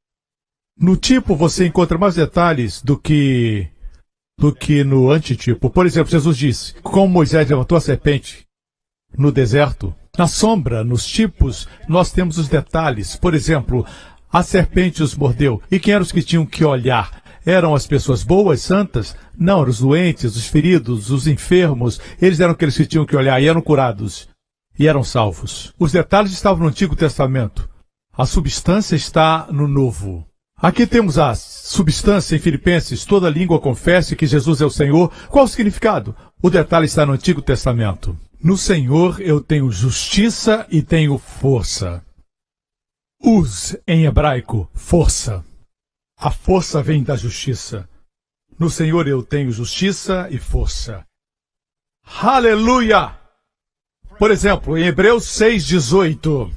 S3: No tipo você encontra mais detalhes do que no antitipo. Por exemplo, Jesus disse, como Moisés levantou a serpente no deserto, na sombra, nos tipos, nós temos os detalhes. Por exemplo, a serpente os mordeu. E quem eram os que tinham que olhar? Eram as pessoas boas, santas? Não, eram os doentes, os feridos, os enfermos. Eles eram aqueles que tinham que olhar e eram curados. E eram salvos. Os detalhes estavam no Antigo Testamento. A substância está no Novo. Aqui temos a substância em Filipenses, toda língua confesse que Jesus é o Senhor. Qual o significado? O detalhe está no Antigo Testamento. No Senhor eu tenho justiça e tenho força. Uz, em hebraico, força. A força vem da justiça. No Senhor eu tenho justiça e força. Aleluia! Por exemplo, em Hebreus 6,18.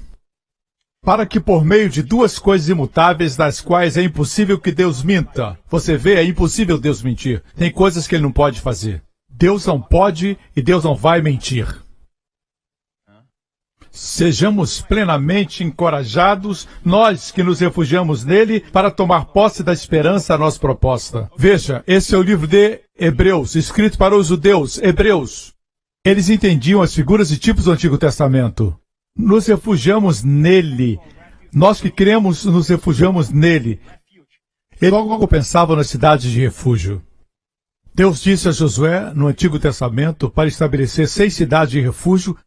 S3: Para que por meio de duas coisas imutáveis, das quais é impossível que Deus minta. Você vê, é impossível Deus mentir. Tem coisas que Ele não pode fazer. Deus não pode e Deus não vai mentir. Sejamos plenamente encorajados, nós que nos refugiamos nele, para tomar posse da esperança a nós proposta. Veja, esse é o livro de Hebreus, escrito para os judeus, Hebreus. Eles entendiam as figuras e tipos do Antigo Testamento. Nos refugiamos nele. Nós que cremos, nos refugiamos nele. Eles logo pensavam nas cidades de refúgio. Deus disse a Josué, no Antigo Testamento, para estabelecer 6 cidades de refúgio,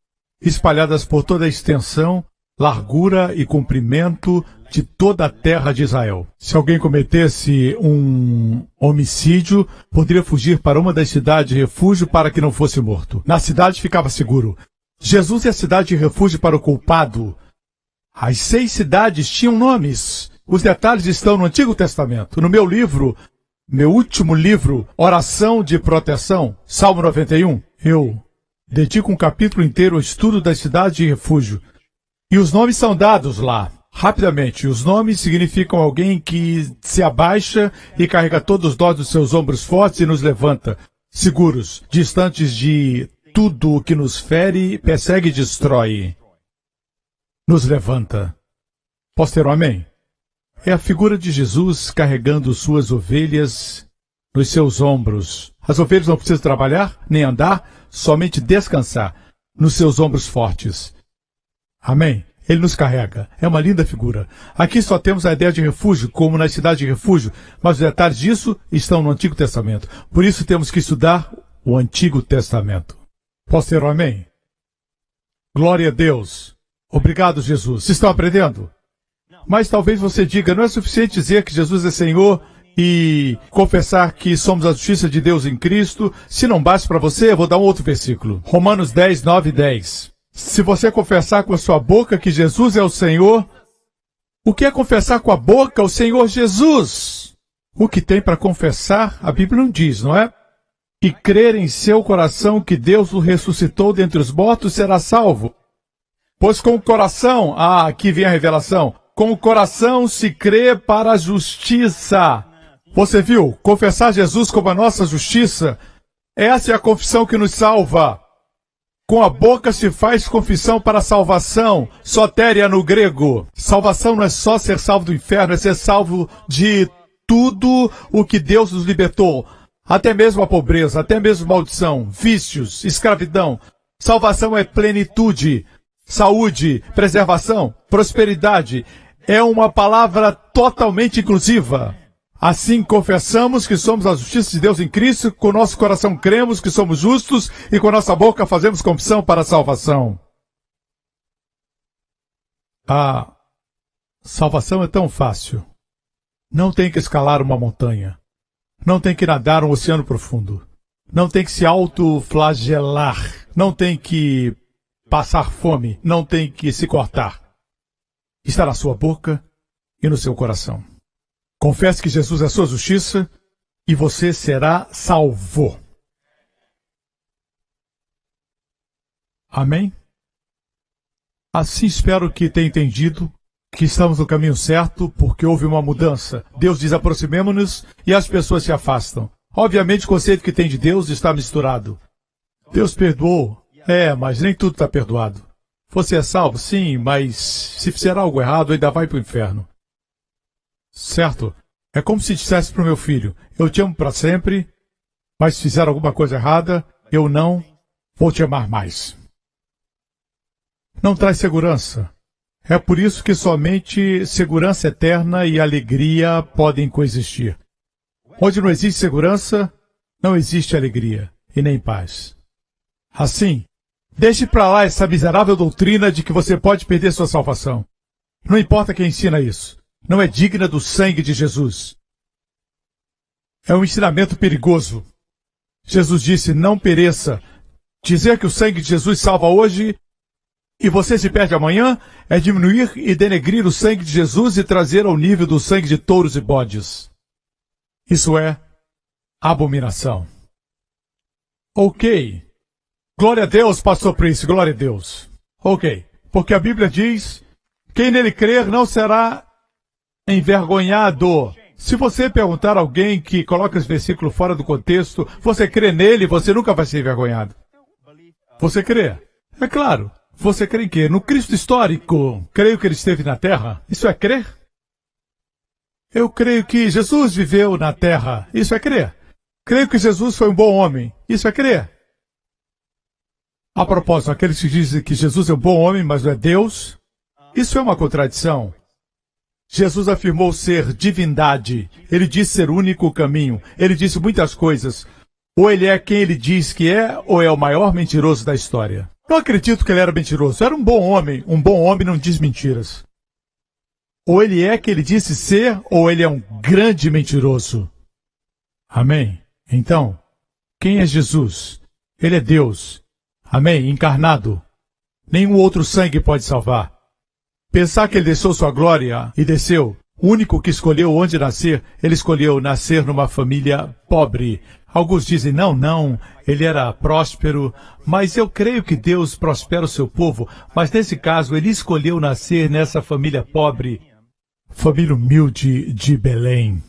S3: espalhadas por toda a extensão, largura e comprimento de toda a terra de Israel. Se alguém cometesse um homicídio, poderia fugir para uma das cidades de refúgio para que não fosse morto. Na cidade ficava seguro. Jesus é a cidade de refúgio para o culpado. As 6 cidades tinham nomes. Os detalhes estão no Antigo Testamento. No meu livro, meu último livro, Oração de Proteção, Salmo 91, eu dedico um capítulo inteiro ao estudo das cidades de refúgio. E os nomes são dados lá. Rapidamente, os nomes significam alguém que se abaixa e carrega todos nós dos seus ombros fortes e nos levanta, seguros, distantes de tudo o que nos fere, persegue e destrói. Nos levanta. Posso ter um amém? É a figura de Jesus carregando suas ovelhas nos seus ombros. As ovelhas não precisam trabalhar, nem andar, somente descansar nos seus ombros fortes. Amém? Ele nos carrega. É uma linda figura. Aqui só temos a ideia de refúgio, como na cidade de refúgio, mas os detalhes disso estão no Antigo Testamento. Por isso temos que estudar o Antigo Testamento. Posso ter um amém? Glória a Deus. Obrigado, Jesus. Vocês estão aprendendo? Mas talvez você diga, não é suficiente dizer que Jesus é Senhor e confessar que somos a justiça de Deus em Cristo. Se não basta para você, eu vou dar um outro versículo. Romanos 10, 9 e 10. Se você confessar com a sua boca que Jesus é o Senhor, o que é confessar com a boca o Senhor Jesus? O que tem para confessar, a Bíblia não diz, não é? E crer em seu coração que Deus o ressuscitou dentre os mortos será salvo. Pois com o coração, aqui vem a revelação, com o coração se crê para a justiça, Você viu? Confessar Jesus como a nossa justiça, essa é a confissão que nos salva. Com a boca se faz confissão para a salvação, sotéria no grego. Salvação não é só ser salvo do inferno, é ser salvo de tudo o que Deus nos libertou. Até mesmo a pobreza, até mesmo maldição, vícios, escravidão. Salvação é plenitude, saúde, preservação, prosperidade. É uma palavra totalmente inclusiva. Assim confessamos que somos a justiça de Deus em Cristo, com nosso coração cremos que somos justos e com nossa boca fazemos confissão para a salvação. A salvação é tão fácil. Não tem que escalar uma montanha. Não tem que nadar um oceano profundo. Não tem que se autoflagelar. Não tem que passar fome. Não tem que se cortar. Está na sua boca e no seu coração. Confesse que Jesus é a sua justiça e você será salvo. Amém? Assim espero que tenha entendido que estamos no caminho certo porque houve uma mudança. Deus diz aproximemo-nos e as pessoas se afastam. Obviamente o conceito que tem de Deus está misturado. Deus perdoou. Mas nem tudo está perdoado. Você é salvo? Sim, mas se fizer algo errado ainda vai para o inferno. Certo? É como se dissesse para o meu filho, eu te amo para sempre, mas se fizer alguma coisa errada, eu não vou te amar mais. Não traz segurança. É por isso que somente segurança eterna e alegria podem coexistir. Onde não existe segurança, não existe alegria e nem paz. Assim, deixe para lá essa miserável doutrina de que você pode perder sua salvação. Não importa quem ensina isso. Não é digna do sangue de Jesus. É um ensinamento perigoso. Jesus disse, não pereça. Dizer que o sangue de Jesus salva hoje e você se perde amanhã é diminuir e denegrir o sangue de Jesus e trazer ao nível do sangue de touros e bodes. Isso é abominação. Ok. Glória a Deus, pastor Prince, glória a Deus. Ok. Porque a Bíblia diz, quem nele crer não será envergonhado. Se você perguntar a alguém que coloca esse versículo fora do contexto, você crê nele, você nunca vai ser envergonhado. Você crê? É claro. Você crê em quê? No Cristo histórico. Creio que ele esteve na Terra. Isso é crer? Eu creio que Jesus viveu na Terra. Isso é crer. Creio que Jesus foi um bom homem. Isso é crer. A propósito, aqueles que dizem que Jesus é um bom homem, mas não é Deus, isso é uma contradição. Jesus afirmou ser divindade. Ele disse ser o único caminho. Ele disse muitas coisas. Ou ele é quem ele diz que é, ou é o maior mentiroso da história. Eu acredito que ele era mentiroso. Era um bom homem. Um bom homem não diz mentiras. Ou ele é quem ele disse ser, ou ele é um grande mentiroso. Amém? Então, quem é Jesus? Ele é Deus. Amém? Encarnado. Nenhum outro sangue pode salvar. Pensar que ele deixou sua glória e desceu, o único que escolheu onde nascer, ele escolheu nascer numa família pobre. Alguns dizem, não, ele era próspero, mas eu creio que Deus prospera o seu povo, mas nesse caso ele escolheu nascer nessa família pobre, família humilde de Belém.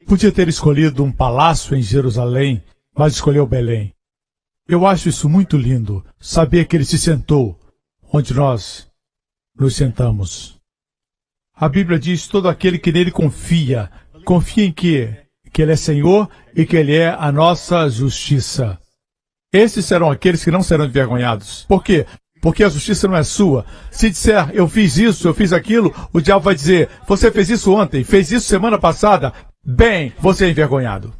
S3: Podia ter escolhido um palácio em Jerusalém, mas escolheu Belém. Eu acho isso muito lindo, saber que ele se sentou onde nós nos sentamos. A Bíblia diz, todo aquele que nele confia, confia em quê? Que ele é Senhor e que ele é a nossa justiça. Esses serão aqueles que não serão envergonhados. Por quê? Porque a justiça não é sua. Se disser, eu fiz isso, eu fiz aquilo, o diabo vai dizer, você fez isso ontem, fez isso semana passada, bem, você é envergonhado.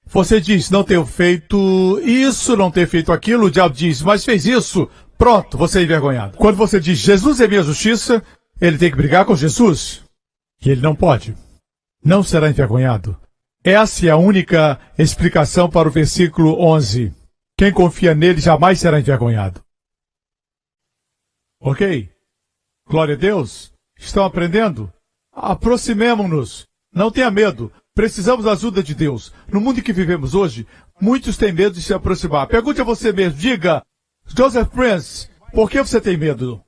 S3: Você diz, não tenho feito isso, não tenho feito aquilo, o diabo diz, mas fez isso, pronto, você é envergonhado. Quando você diz, Jesus é minha justiça, ele tem que brigar com Jesus. E ele não pode. Não será envergonhado. Essa é a única explicação para o versículo 11. Quem confia nele jamais será envergonhado. Ok? Glória a Deus. Estão aprendendo? Aproximemo-nos. Não tenha medo. Precisamos da ajuda de Deus. No mundo em que vivemos hoje, muitos têm medo de se aproximar. Pergunte a você mesmo. Diga, Joseph Prince, por que você tem medo?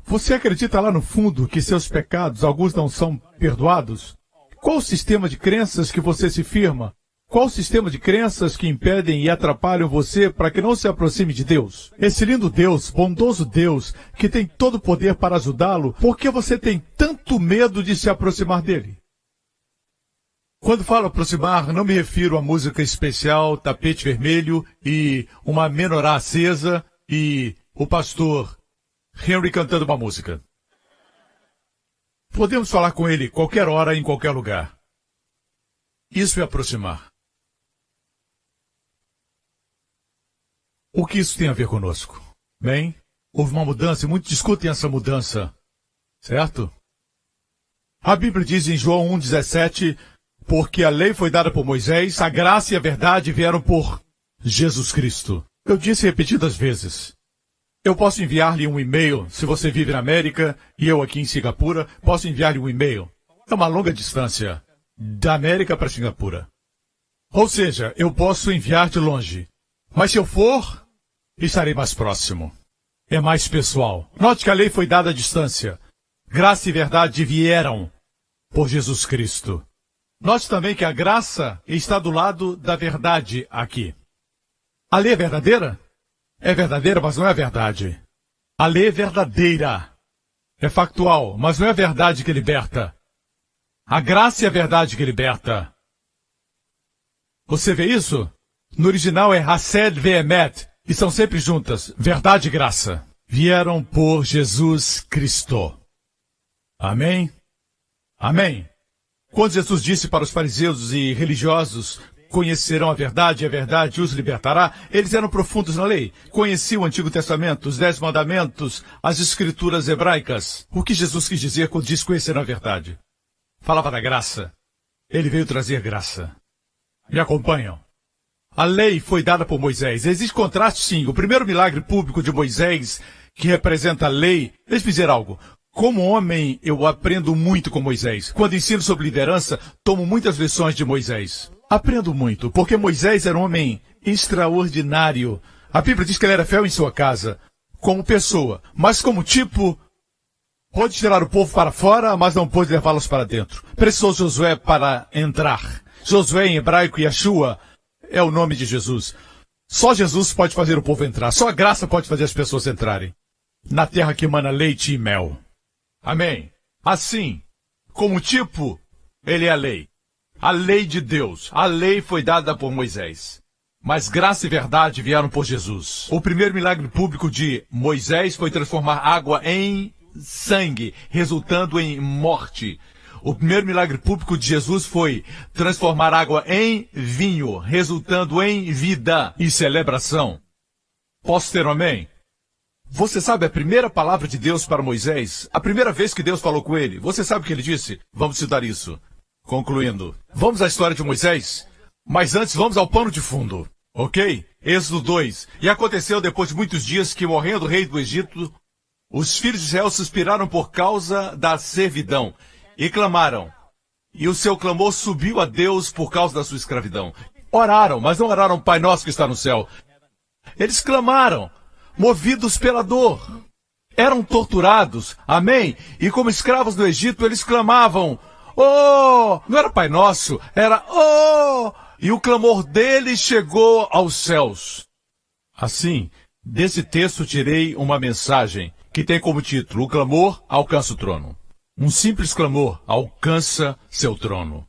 S3: Você acredita lá no fundo que seus pecados, alguns não são perdoados? Qual o sistema de crenças que você se firma? Qual o sistema de crenças que impedem e atrapalham você para que não se aproxime de Deus? Esse lindo Deus, bondoso Deus, que tem todo o poder para ajudá-lo, por que você tem tanto medo de se aproximar dele? Quando falo aproximar, não me refiro a música especial, tapete vermelho e uma menorá acesa e o pastor Henry cantando uma música. Podemos falar com ele qualquer hora, em qualquer lugar. Isso é aproximar. O que isso tem a ver conosco? Bem, houve uma mudança e muitos discutem essa mudança, certo? A Bíblia diz em João 1,17, porque a lei foi dada por Moisés, a graça e a verdade vieram por Jesus Cristo. Eu disse repetidas vezes. Eu posso enviar-lhe um e-mail, se você vive na América e eu aqui em Singapura, posso enviar-lhe um e-mail. É uma longa distância, da América para Singapura. Ou seja, eu posso enviar de longe. Mas se eu for, estarei mais próximo. É mais pessoal. Note que a lei foi dada à distância. Graça e verdade vieram por Jesus Cristo. Note também que a graça está do lado da verdade aqui. A lei é verdadeira? É verdadeira, mas não é verdade. A lei é verdadeira. É factual, mas não é a verdade que liberta. A graça é a verdade que liberta. Você vê isso? No original é Hased ve'emet, e são sempre juntas, verdade e graça. Vieram por Jesus Cristo. Amém? Amém. Quando Jesus disse para os fariseus e religiosos, conhecerão a verdade e a verdade os libertará, eles eram profundos na lei. Conheciam o Antigo Testamento, os 10 mandamentos, as escrituras hebraicas. O que Jesus quis dizer quando disse conhecerão a verdade? Falava da graça. Ele veio trazer graça. Me acompanham. A lei foi dada por Moisés. Existe contraste, sim. O primeiro milagre público de Moisés, que representa a lei. Deixa-me dizer algo. Como homem, eu aprendo muito com Moisés. Quando ensino sobre liderança, tomo muitas lições de Moisés. Aprendo muito, porque Moisés era um homem extraordinário. A Bíblia diz que ele era fiel em sua casa, como pessoa, mas como tipo, pôde tirar o povo para fora, mas não pôde levá-los para dentro. Precisou Josué para entrar. Josué em hebraico, Yeshua, é o nome de Jesus. Só Jesus pode fazer o povo entrar. Só a graça pode fazer as pessoas entrarem. Na terra que emana leite e mel. Amém. Assim, como tipo, ele é a lei. A lei de Deus. A lei foi dada por Moisés. Mas graça e verdade vieram por Jesus. O primeiro milagre público de Moisés foi transformar água em sangue, resultando em morte. O primeiro milagre público de Jesus foi transformar água em vinho, resultando em vida e celebração. Posso ter um amém? Você sabe a primeira palavra de Deus para Moisés? A primeira vez que Deus falou com ele? Você sabe o que ele disse? Vamos estudar isso. Concluindo. Vamos à história de Moisés? Mas antes vamos ao pano de fundo. Ok? Êxodo 2. E aconteceu depois de muitos dias que, morrendo o rei do Egito, os filhos de Israel suspiraram por causa da servidão e clamaram. E o seu clamor subiu a Deus por causa da sua escravidão. Oraram, mas não oraram Pai Nosso que está no céu. Eles clamaram, movidos pela dor. Eram torturados, amém? E como escravos do Egito, eles clamavam, oh! Não era Pai Nosso, era oh! E o clamor deles chegou aos céus. Assim, desse texto tirei uma mensagem que tem como título, o clamor alcança o trono. Um simples clamor alcança seu trono.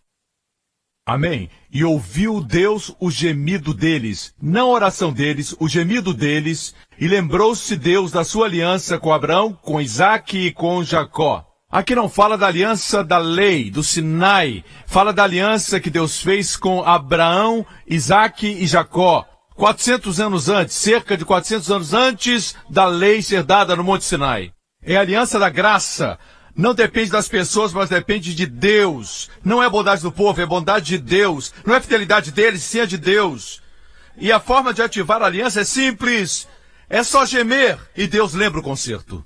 S3: Amém? E ouviu Deus o gemido deles, não a oração deles, o gemido deles, e lembrou-se Deus da sua aliança com Abraão, com Isaque e com Jacó. Aqui não fala da aliança da lei, do Sinai, fala da aliança que Deus fez com Abraão, Isaque e Jacó. 400 anos antes, cerca de 400 anos antes da lei ser dada no Monte Sinai. É a aliança da graça. Não depende das pessoas, mas depende de Deus. Não é bondade do povo, é bondade de Deus. Não é fidelidade deles, sim é de Deus. E a forma de ativar a aliança é simples. É só gemer e Deus lembra o conserto.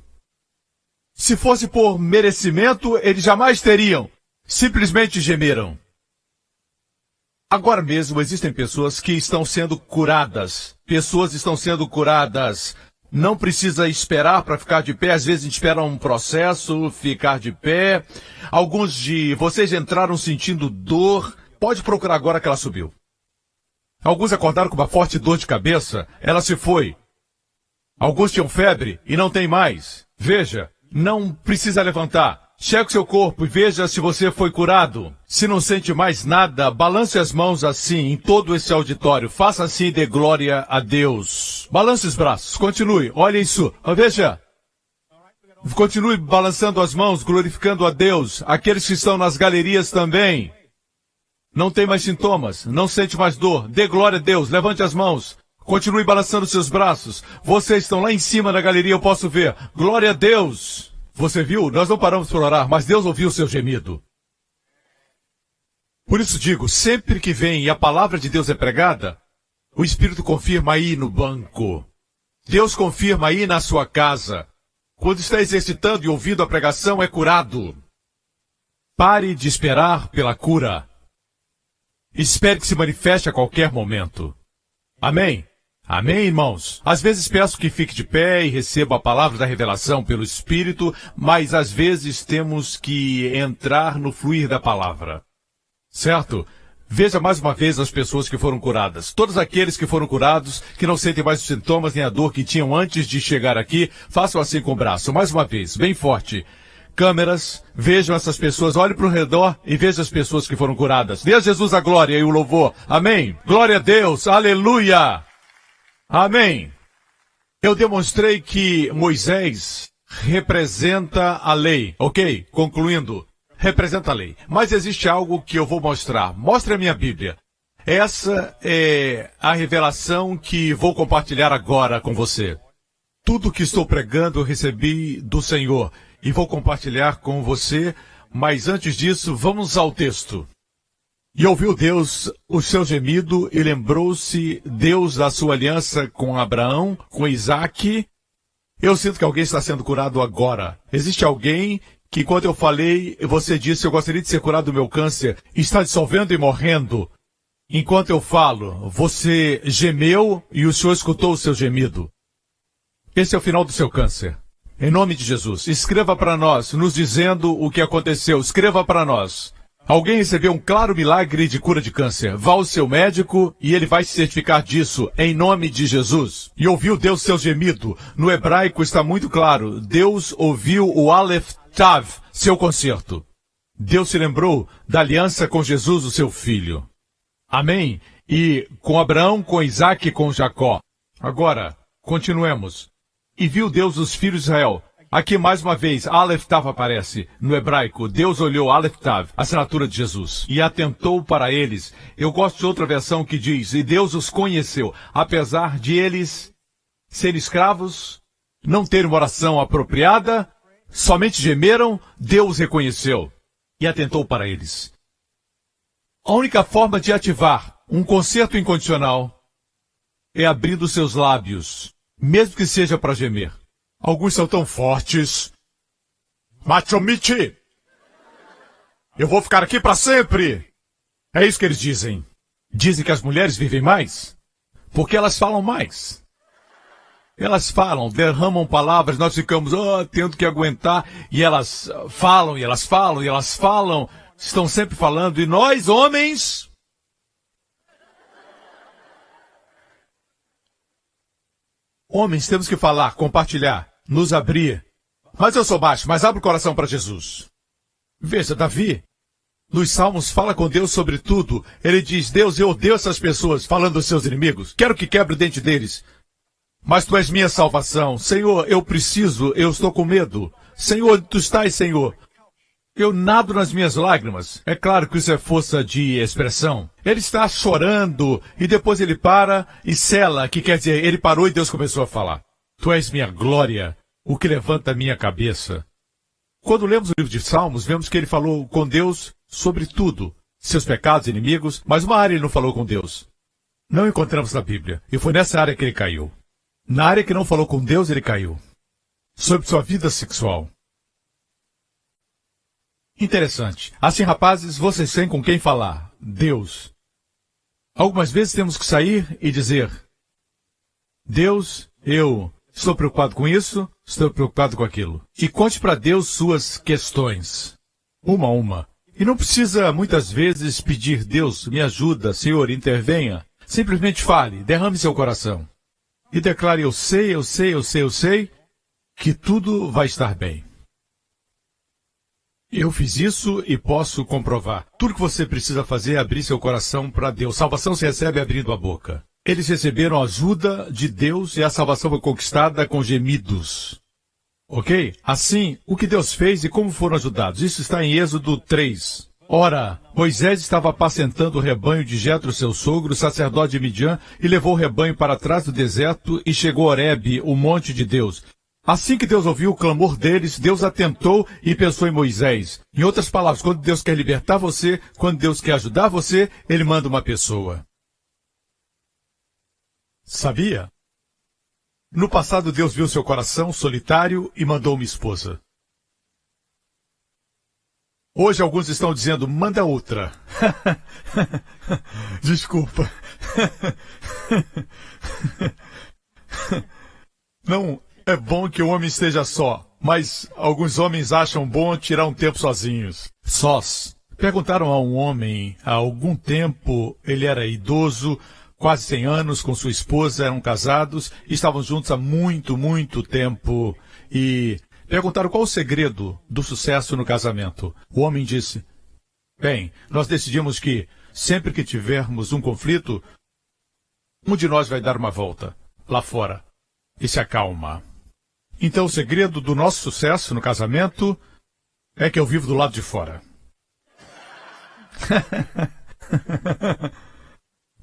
S3: Se fosse por merecimento, eles jamais teriam. Simplesmente gemeram. Agora mesmo existem pessoas que estão sendo curadas. Pessoas estão sendo curadas
S1: Não precisa esperar para ficar de pé. Às vezes a gente espera um processo, ficar de pé. Alguns de vocês entraram sentindo dor. Pode procurar agora que ela subiu. Alguns acordaram com uma forte dor de cabeça. Ela se foi. Alguns tinham febre e não tem mais. Veja, não precisa levantar. Cheque seu corpo e veja se você foi curado. Se não sente mais nada, balance as mãos assim em todo esse auditório. Faça assim e dê glória a Deus. Balance os braços. Continue. Olha isso. Veja. Continue balançando as mãos, glorificando a Deus. Aqueles que estão nas galerias também. Não tem mais sintomas. Não sente mais dor. Dê glória a Deus. Levante as mãos. Continue balançando seus braços. Vocês estão lá em cima da galeria, eu posso ver. Glória a Deus. Você viu? Nós não paramos por orar, mas Deus ouviu o seu gemido. Por isso digo, sempre que vem e a palavra de Deus é pregada, o Espírito confirma aí no banco. Deus confirma aí na sua casa. Quando está exercitando e ouvindo a pregação, é curado. Pare de esperar pela cura. Espere que se manifeste a qualquer momento. Amém? Amém, irmãos? Às vezes peço que fique de pé e receba a palavra da revelação pelo Espírito, mas às vezes temos que entrar no fluir da palavra. Certo? Veja mais uma vez as pessoas que foram curadas. Todos aqueles que foram curados, que não sentem mais os sintomas nem a dor que tinham antes de chegar aqui, façam assim com o braço. Mais uma vez, bem forte. Câmeras, vejam essas pessoas, olhem para o redor e vejam as pessoas que foram curadas. Dê a Jesus a glória e o louvor. Amém? Glória a Deus. Aleluia. Amém. Eu demonstrei que Moisés representa a lei. Ok? Concluindo. Representa a lei. Mas existe algo que eu vou mostrar. Mostre a minha Bíblia. Essa é a revelação que vou compartilhar agora com você. Tudo que estou pregando eu recebi do Senhor e vou compartilhar com você. Mas antes disso, vamos ao texto. E ouviu Deus o seu gemido e lembrou-se Deus da sua aliança com Abraão, com Isaque. Eu sinto que alguém está sendo curado agora. Existe alguém que, enquanto eu falei, você disse, eu gostaria de ser curado do meu câncer, está dissolvendo e morrendo. Enquanto eu falo, você gemeu e o Senhor escutou o seu gemido. Esse é o final do seu câncer. Em nome de Jesus, escreva para nós, nos dizendo o que aconteceu. Escreva para nós. Alguém recebeu um claro milagre de cura de câncer. Vá ao seu médico e ele vai se certificar disso, em nome de Jesus. E ouviu Deus seu gemido. No hebraico está muito claro. Deus ouviu o Aleph Tav, seu concerto. Deus se lembrou da aliança com Jesus, o seu filho. Amém? E com Abraão, com Isaque e com Jacó. Agora, continuemos. E viu Deus os filhos de Israel. Aqui mais uma vez, Aleph Tav aparece. No hebraico, Deus olhou Aleph Tav, assinatura de Jesus, e atentou para eles. Eu gosto de outra versão que diz, e Deus os conheceu, apesar de eles serem escravos, não terem uma oração apropriada, somente gemeram, Deus reconheceu e atentou para eles. A única forma de ativar um concerto incondicional é abrindo seus lábios, mesmo que seja para gemer. Alguns são tão fortes. Machomichi! Eu vou ficar aqui para sempre! É isso que eles dizem. Dizem que as mulheres vivem mais, porque elas falam mais. Elas falam, derramam palavras, nós ficamos tendo que aguentar, e elas falam, e elas falam, e elas falam, estão sempre falando, e nós, homens... Homens, temos que falar, compartilhar, nos abrir. Mas eu sou baixo, mas abre o coração para Jesus. Veja, Davi, nos Salmos, fala com Deus sobre tudo. Ele diz, Deus, eu odeio essas pessoas, falando dos seus inimigos. Quero que quebre o dente deles. Mas tu és minha salvação. Senhor, eu preciso, eu estou com medo. Senhor, tu estás, Senhor. Eu nado nas minhas lágrimas. É claro que isso é força de expressão. Ele está chorando e depois ele para e sela, que quer dizer, ele parou e Deus começou a falar. Tu és minha glória, o que levanta a minha cabeça. Quando lemos o livro de Salmos, vemos que ele falou com Deus sobre tudo. Seus pecados, inimigos, mas uma área ele não falou com Deus. Não encontramos na Bíblia. E foi nessa área que ele caiu. Na área que não falou com Deus, ele caiu. Sobre sua vida sexual. Interessante. Assim, rapazes, vocês têm com quem falar. Deus. Algumas vezes temos que sair e dizer, Deus, eu Estou preocupado com isso, estou preocupado com aquilo. E conte para Deus suas questões. Uma a uma. E não precisa, muitas vezes, pedir, Deus, me ajuda, Senhor, intervenha. Simplesmente fale, derrame seu coração. E declare, eu sei, que tudo vai estar bem. Eu fiz isso e posso comprovar. Tudo que você precisa fazer é abrir seu coração para Deus. Salvação se recebe abrindo a boca. Eles receberam ajuda de Deus e a salvação foi conquistada com gemidos. Ok? Assim, o que Deus fez e como foram ajudados. Isso está em Êxodo 3. Ora, Moisés estava apacentando o rebanho de Jetro, seu sogro, sacerdote de Midian, e levou o rebanho para trás do deserto e chegou a Horebe, o monte de Deus. Assim que Deus ouviu o clamor deles, Deus atentou e pensou em Moisés. Em outras palavras, quando Deus quer libertar você, quando Deus quer ajudar você, Ele manda uma pessoa. Sabia? No passado, Deus viu seu coração solitário e mandou uma esposa. Hoje, alguns estão dizendo, manda outra. Desculpa. Não é bom que o homem esteja só, mas alguns homens acham bom tirar um tempo sozinhos. Sós. Perguntaram a um homem, há algum tempo, ele era idoso, quase 100 anos, com sua esposa, eram casados, estavam juntos há muito tempo, e perguntaram qual o segredo do sucesso no casamento. O homem disse, bem, nós decidimos que, sempre que tivermos um conflito, um de nós vai dar uma volta, lá fora, e se acalma. Então o segredo do nosso sucesso no casamento é que eu vivo do lado de fora.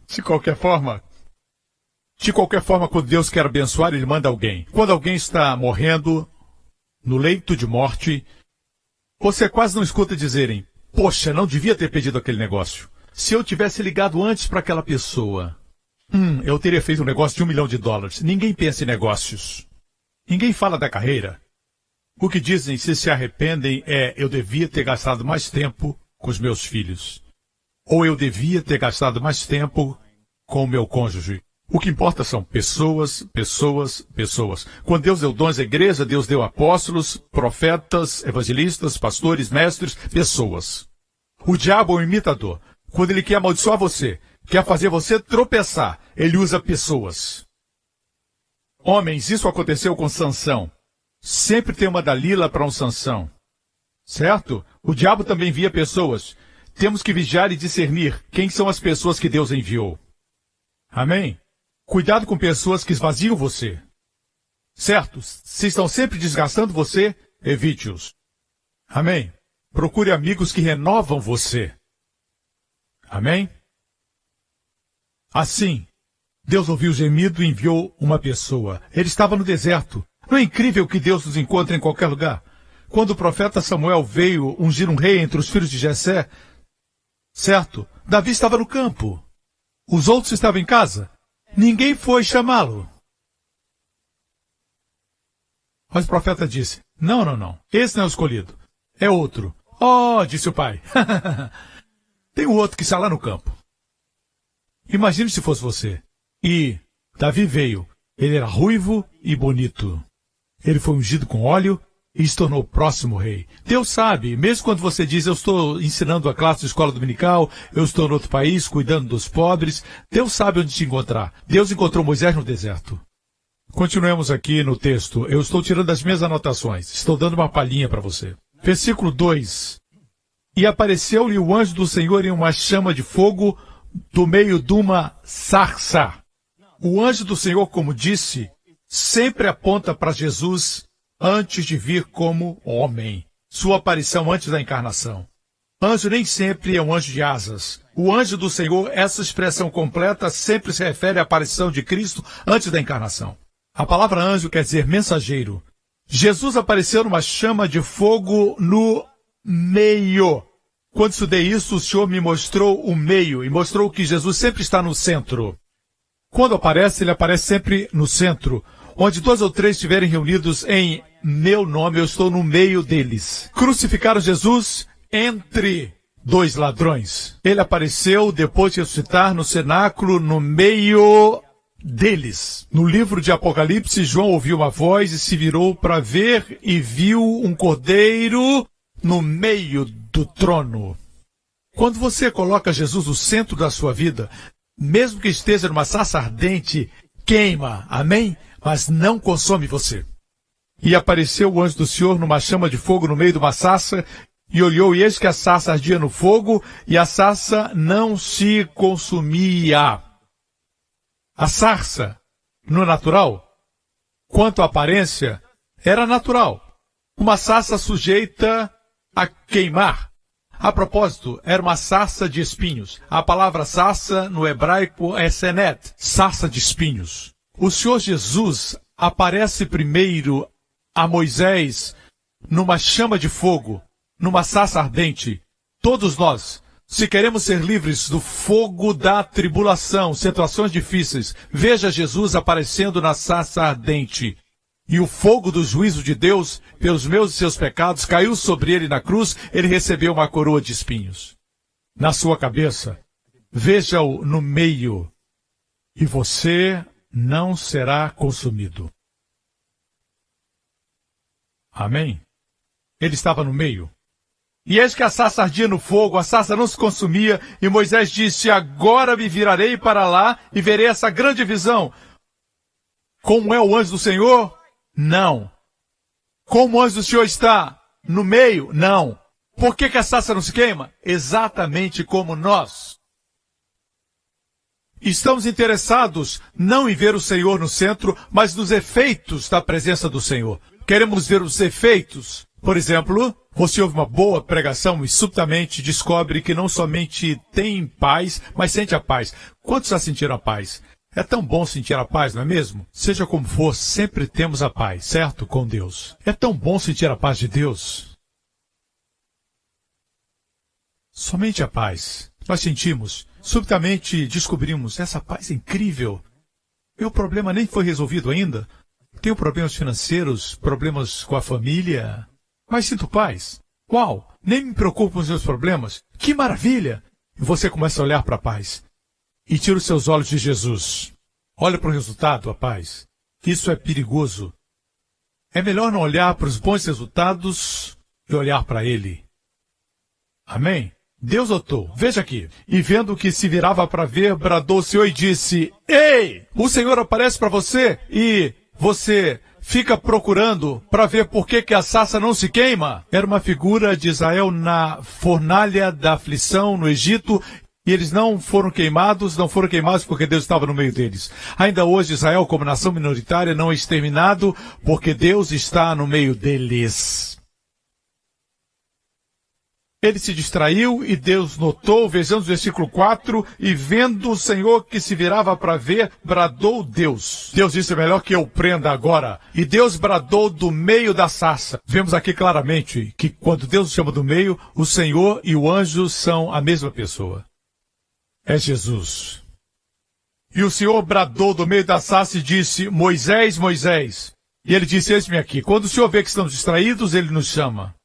S1: De qualquer forma, quando Deus quer abençoar, Ele manda alguém. Quando alguém está morrendo, no leito de morte, você quase não escuta dizerem, poxa, não devia ter pedido aquele negócio. Se eu tivesse ligado antes para aquela pessoa, eu teria feito um negócio de $1 milhão. Ninguém pensa em negócios. Ninguém fala da carreira. O que dizem, se arrependem, é, eu devia ter gastado mais tempo com os meus filhos. Ou eu devia ter gastado mais tempo com o meu cônjuge. O que importa são pessoas. Quando Deus deu dons à igreja, Deus deu apóstolos, profetas, evangelistas, pastores, mestres, pessoas. O diabo é um imitador. Quando ele quer amaldiçoar você, quer fazer você tropeçar, ele usa pessoas. Homens, isso aconteceu com Sansão. Sempre tem uma Dalila para um Sansão. Certo? O diabo também envia pessoas. Temos que vigiar e discernir quem são as pessoas que Deus enviou. Amém? Cuidado com pessoas que esvaziam você. Certo? Se estão sempre desgastando você, evite-os. Amém? Procure amigos que renovam você. Amém? Assim, Deus ouviu o gemido e enviou uma pessoa. Ele estava no deserto. Não é incrível que Deus nos encontre em qualquer lugar? Quando o profeta Samuel veio ungir um rei entre os filhos de Jessé, certo? Davi estava no campo. Os outros estavam em casa. Ninguém foi chamá-lo. Mas o profeta disse, não. Esse não é o escolhido. É outro. Oh, disse o pai. Tem um outro que está lá no campo. Imagine se fosse você. E Davi veio. Ele era ruivo e bonito. Ele foi ungido com óleo e se tornou o próximo rei. Deus sabe, mesmo quando você diz, eu estou ensinando a classe de escola dominical, eu estou em outro país, cuidando dos pobres, Deus sabe onde te encontrar. Deus encontrou Moisés no deserto. Continuemos aqui no texto. Eu estou tirando as minhas anotações. Estou dando uma palhinha para você. Versículo 2. E apareceu-lhe o anjo do Senhor em uma chama de fogo do meio de uma sarça. O anjo do Senhor, como disse, sempre aponta para Jesus antes de vir como homem. Sua aparição antes da encarnação. Anjo nem sempre é um anjo de asas. O anjo do Senhor, essa expressão completa, sempre se refere à aparição de Cristo antes da encarnação. A palavra anjo quer dizer mensageiro. Jesus apareceu numa chama de fogo no meio. Quando estudei isso, o Senhor me mostrou o meio e mostrou que Jesus sempre está no centro. Quando aparece, ele aparece sempre no centro. Onde 2 ou 3 estiverem reunidos em meu nome, eu estou no meio deles. Crucificaram Jesus entre 2 ladrões. Ele apareceu, depois de ressuscitar, no cenáculo, no meio
S3: deles. No livro de Apocalipse, João ouviu uma voz e se virou para ver e viu um cordeiro no meio do trono. Quando você coloca Jesus no centro da sua vida, mesmo que esteja numa sarça ardente, queima, amém? Mas não consome você. E apareceu o anjo do Senhor numa chama de fogo no meio de uma sarça, e olhou, e eis que a sarça ardia no fogo, e a sarça não se consumia. A sarça, no natural, quanto à aparência, era natural. Uma sarça sujeita a queimar. A propósito, era uma sarça de espinhos. A palavra sarça no hebraico é senet, sarça de espinhos. O Senhor Jesus aparece primeiro a Moisés numa chama de fogo, numa sarça ardente. Todos nós, se queremos ser livres do fogo da tribulação, situações difíceis, veja Jesus aparecendo na sarça ardente. E o fogo do juízo de Deus, pelos meus e seus pecados, caiu sobre ele na cruz, ele recebeu uma coroa de espinhos. Na sua cabeça, veja-o no meio, e você não será consumido. Amém? Ele estava no meio. E eis que a sarça ardia no fogo, a sarça não se consumia, e Moisés disse, agora me virarei para lá e verei essa grande visão. Como é o anjo do Senhor? Não. Como o anjo do Senhor está? No meio? Não. Por que a sarça não se queima? Exatamente como nós. Estamos interessados não em ver o Senhor no centro, mas nos efeitos da presença do Senhor. Queremos ver os efeitos. Por exemplo, você ouve uma boa pregação e subitamente descobre que não somente tem paz, mas sente a paz. Quantos já sentiram a paz? É tão bom sentir a paz, não é mesmo? Seja como for, sempre temos a paz, certo? Com Deus. É tão bom sentir a paz de Deus. Somente a paz. Nós sentimos, subitamente descobrimos, essa paz é incrível. Meu problema nem foi resolvido ainda. Tenho problemas financeiros, problemas com a família, mas sinto paz. Uau, nem me preocupo com os meus problemas. Que maravilha! E você começa a olhar para a paz. E tira os seus olhos de Jesus. Olha para o resultado, a paz. Isso é perigoso. É melhor não olhar para os bons resultados e olhar para Ele. Amém? Deus notou, veja aqui. E vendo que se virava para ver, bradou o Senhor e disse, ei, o Senhor aparece para você e você fica procurando para ver por que a sarça não se queima. Era uma figura de Israel na fornalha da aflição no Egito, e eles não foram queimados porque Deus estava no meio deles. Ainda hoje Israel, como nação minoritária, não é exterminado porque Deus está no meio deles. Ele se distraiu e Deus notou, vejamos o versículo 4, e vendo o Senhor que se virava para ver, bradou Deus. Deus disse, é melhor que eu prenda agora. E Deus bradou do meio da sarça. Vemos aqui claramente que quando Deus chama do meio, o Senhor e o anjo são a mesma pessoa. É Jesus. E o Senhor bradou do meio da sarça e disse, Moisés, Moisés. E ele disse, eis-me aqui. Quando o Senhor vê que estamos distraídos, ele nos chama.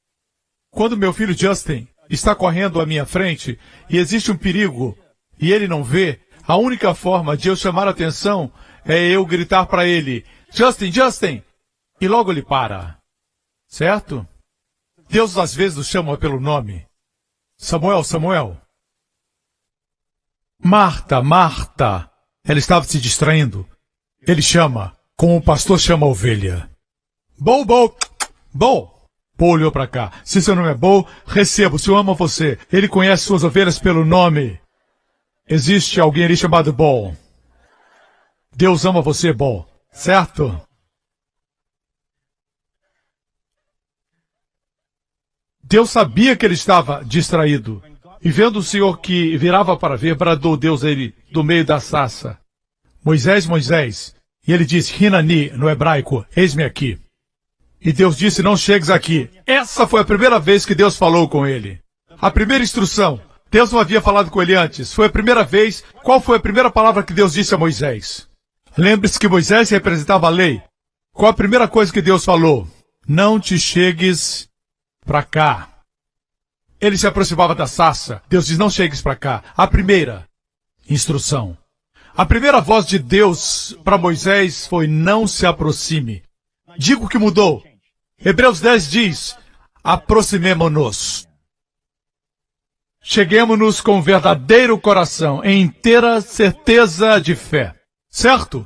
S3: Quando meu filho Justin está correndo à minha frente e existe um perigo e ele não vê, a única forma de eu chamar a atenção é eu gritar para ele, Justin, Justin! E logo ele para. Certo? Deus às vezes nos chama pelo nome. Samuel, Samuel. Marta, Marta. Ela estava se distraindo. Ele chama, como o pastor chama a ovelha. Bo, Bo, Bo. Bo olhou para cá. Se seu nome é Bo, receba. O Senhor ama você. Ele conhece suas ovelhas pelo nome. Existe alguém ali chamado Bo. Deus ama você, Bo. Certo? Deus sabia que ele estava distraído. E vendo o Senhor que virava para ver, bradou Deus a ele do meio da sarça. Moisés, Moisés. E ele disse, Hinani, no hebraico, eis-me aqui. E Deus disse, não chegues aqui. Essa foi a primeira vez que Deus falou com ele. A primeira instrução. Deus não havia falado com ele antes. Foi a primeira vez. Qual foi a primeira palavra que Deus disse a Moisés? Lembre-se que Moisés representava a lei. Qual a primeira coisa que Deus falou? Não te chegues para cá. Ele se aproximava da sarça. Deus diz, não chegues para cá. A primeira instrução. A primeira voz de Deus para Moisés foi: não se aproxime. Digo que mudou. Hebreus 10 diz: aproximemo-nos. Cheguemo-nos com verdadeiro coração, em inteira certeza de fé. Certo?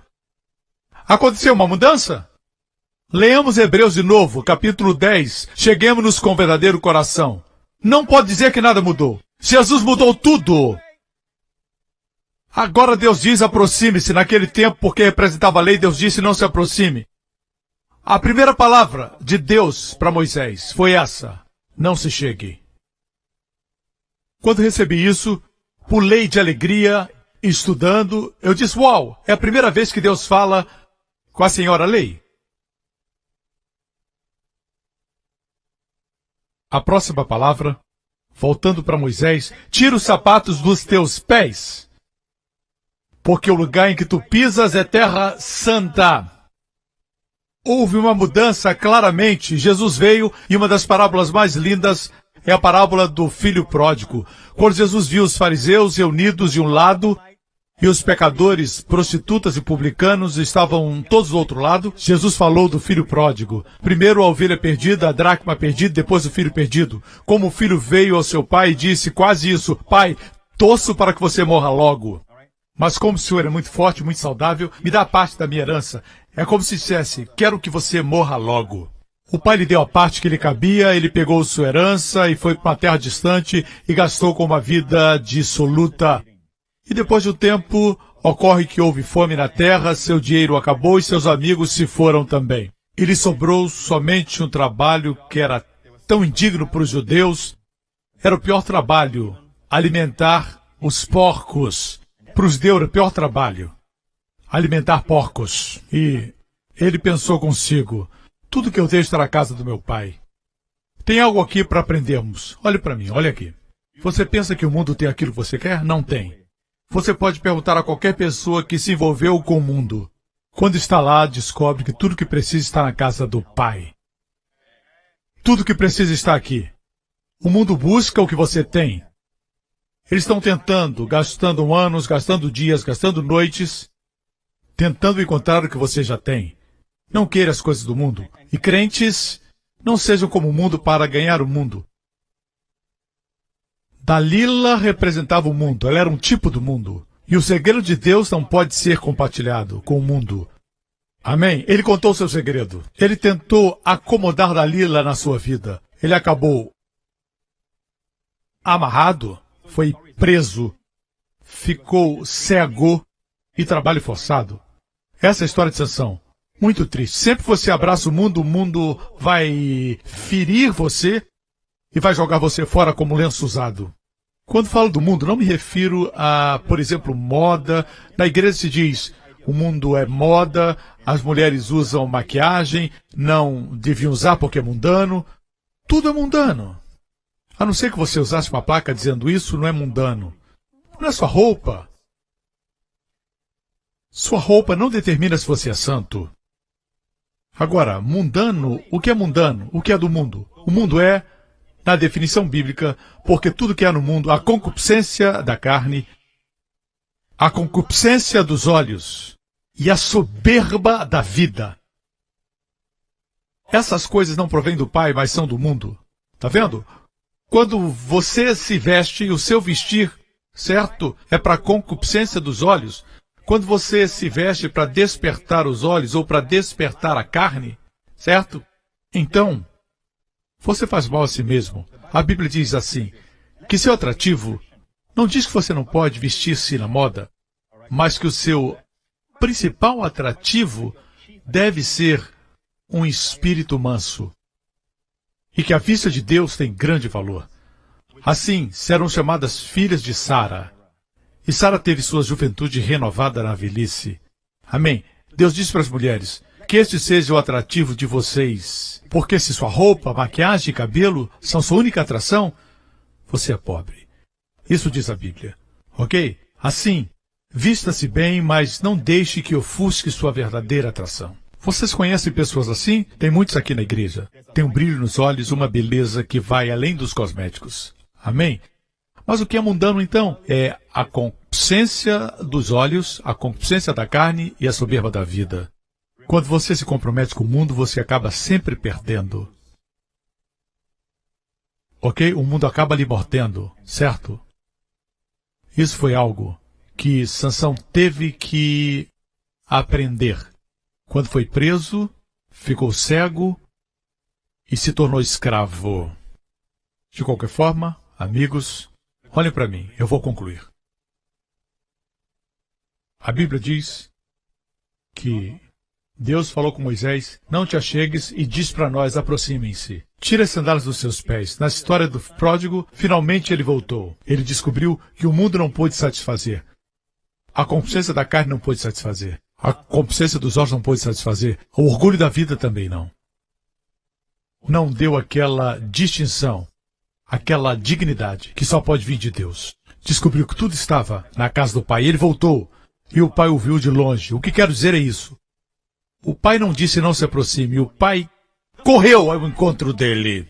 S3: Aconteceu uma mudança? Leamos Hebreus de novo, capítulo 10. Cheguemo-nos com verdadeiro coração. Não pode dizer que nada mudou. Jesus mudou tudo. Agora Deus diz: aproxime-se. Naquele tempo, porque representava a lei, Deus disse: não se aproxime. A primeira palavra de Deus para Moisés foi essa: não se chegue. Quando recebi isso, pulei de alegria, estudando. Eu disse: uau, é a primeira vez que Deus fala com a senhora lei. A próxima palavra, voltando para Moisés: tira os sapatos dos teus pés, porque o lugar em que tu pisas é terra santa. Houve uma mudança claramente. Jesus veio, e uma das parábolas mais lindas é a parábola do filho pródigo. Quando Jesus viu os fariseus reunidos de um lado e os pecadores, prostitutas e publicanos estavam todos do outro lado, Jesus falou do filho pródigo. Primeiro a ovelha perdida, a dracma perdida, depois o filho perdido. Como o filho veio ao seu pai e disse quase isso: pai, torço para que você morra logo. Mas como o senhor é muito forte, muito saudável, me dá parte da minha herança. É como se dissesse: quero que você morra logo. O pai lhe deu a parte que lhe cabia, ele pegou sua herança e foi para uma terra distante e gastou com uma vida dissoluta. E depois de um tempo, ocorre que houve fome na terra, seu dinheiro acabou e seus amigos se foram também. E lhe sobrou somente um trabalho que era tão indigno para os judeus. Era o pior trabalho: alimentar os porcos. Para os judeus era o pior trabalho: alimentar porcos. E ele pensou consigo: tudo que eu tenho está na casa do meu pai. Tem algo aqui para aprendermos. Olhe para mim, olha aqui. Você pensa que o mundo tem aquilo que você quer? Não tem. Você pode perguntar a qualquer pessoa que se envolveu com o mundo. Quando está lá, descobre que tudo que precisa está na casa do pai. Tudo que precisa está aqui. O mundo busca o que você tem. Eles estão tentando, gastando anos, gastando dias, gastando noites, tentando encontrar o que você já tem. Não queira as coisas do mundo. E crentes não sejam como o mundo para ganhar o mundo. Dalila representava o mundo, ela era um tipo do mundo. E o segredo de Deus não pode ser compartilhado com o mundo. Amém? Ele contou o seu segredo. Ele tentou acomodar Dalila na sua vida. Ele acabou amarrado, foi preso, ficou cego e trabalho forçado. Essa é a história de Sansão. Muito triste. Sempre que você abraça o mundo vai ferir você e vai jogar você fora como lenço usado. Quando falo do mundo, não me refiro a, por exemplo, moda. Na igreja se diz: o mundo é moda, as mulheres usam maquiagem, não deviam usar porque é mundano. Tudo é mundano. A não ser que você usasse uma placa dizendo: isso não é mundano. Não é sua roupa. Sua roupa não determina se você é santo. Agora, mundano, o que é mundano? O que é do mundo? O mundo é, na definição bíblica, porque tudo que há no mundo, a concupiscência da carne, a concupiscência dos olhos e a soberba da vida. Essas coisas não provêm do Pai, mas são do mundo. Tá vendo? Quando você se veste, o seu vestir, certo, é para a concupiscência dos olhos. Quando você se veste para despertar os olhos ou para despertar a carne, certo? Então, você faz mal a si mesmo. A Bíblia diz assim, que seu atrativo não diz que você não pode vestir-se na moda, mas que o seu principal atrativo deve ser um espírito manso. E que a vista de Deus tem grande valor. Assim, serão chamadas filhas de Sara. E Sara teve sua juventude renovada na velhice. Amém. Deus diz para as mulheres que este seja o atrativo de vocês. Porque se sua roupa, maquiagem e cabelo são sua única atração, você é pobre. Isso diz a Bíblia. Ok? Assim, vista-se bem, mas não deixe que ofusque sua verdadeira atração. Vocês conhecem pessoas assim? Tem muitos aqui na igreja. Tem um brilho nos olhos, uma beleza que vai além dos cosméticos. Amém? Mas o que é mundano, então? É a concupiscência dos olhos, a concupiscência da carne e a soberba da vida. Quando você se compromete com o mundo, você acaba sempre perdendo. Ok? O mundo acaba lhe mordendo, certo? Isso foi algo que Sansão teve que aprender. Quando foi preso, ficou cego e se tornou escravo. De qualquer forma, amigos, olhem para mim, eu vou concluir. A Bíblia diz que Deus falou com Moisés, não te achegues, e diz para nós, aproximem-se. Tire as sandálias dos seus pés. Na história do pródigo, finalmente ele voltou. Ele descobriu que o mundo não pôde satisfazer. A concupiscência da carne não pôde satisfazer. A concupiscência dos olhos não pôde satisfazer. O orgulho da vida também não. Não deu aquela distinção, aquela dignidade que só pode vir de Deus. Descobriu que tudo estava na casa do pai. Ele voltou e o pai o viu de longe. O que quero dizer é isso. O pai não disse não se aproxime, o pai correu ao encontro dele.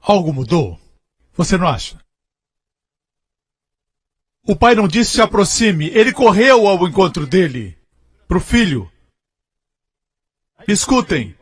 S3: Algo mudou? Você não acha? O pai não disse se aproxime, ele correu ao encontro dele, para o filho. Escutem.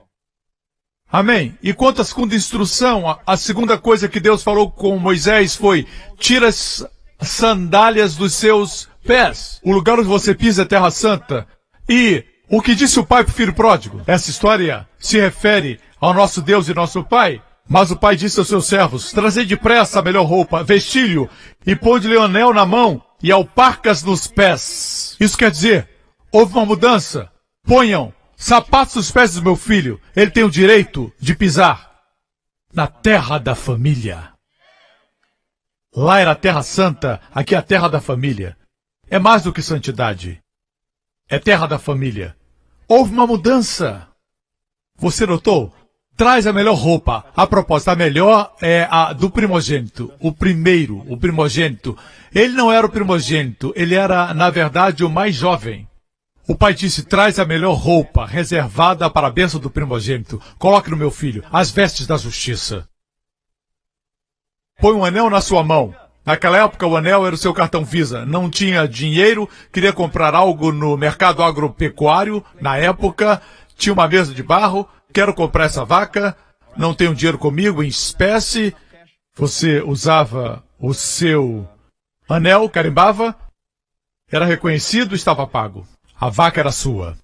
S3: Amém? E quanto à segunda instrução, a segunda coisa que Deus falou com Moisés foi, tira as sandálias dos seus pés. O lugar onde você pisa é terra santa. E o que disse o pai para o filho pródigo? Essa história se refere ao nosso Deus e nosso Pai. Mas o pai disse aos seus servos, trazei depressa a melhor roupa, vestilho, e põe-lhe um anel na mão e alparcas nos pés. Isso quer dizer, houve uma mudança. Ponham sapatos nos pés do meu filho. Ele tem o direito de pisar na terra da família. Lá era a terra santa, aqui é a terra da família. É mais do que santidade. É terra da família. Houve uma mudança. Você notou? Traz a melhor roupa. A propósito, a melhor é a do primogênito. O primeiro, o primogênito. Ele não era o primogênito, ele era, na verdade, o mais jovem. O pai disse, traz a melhor roupa, reservada para a bênção do primogênito. Coloque no meu filho as vestes da justiça. Põe um anel na sua mão. Naquela época, o anel era o seu cartão Visa. Não tinha dinheiro, queria comprar algo no mercado agropecuário. Na época, tinha uma mesa de barro. Quero comprar essa vaca, não tenho dinheiro comigo em espécie. Você usava o seu anel, carimbava, era reconhecido, estava pago. A vaca era sua.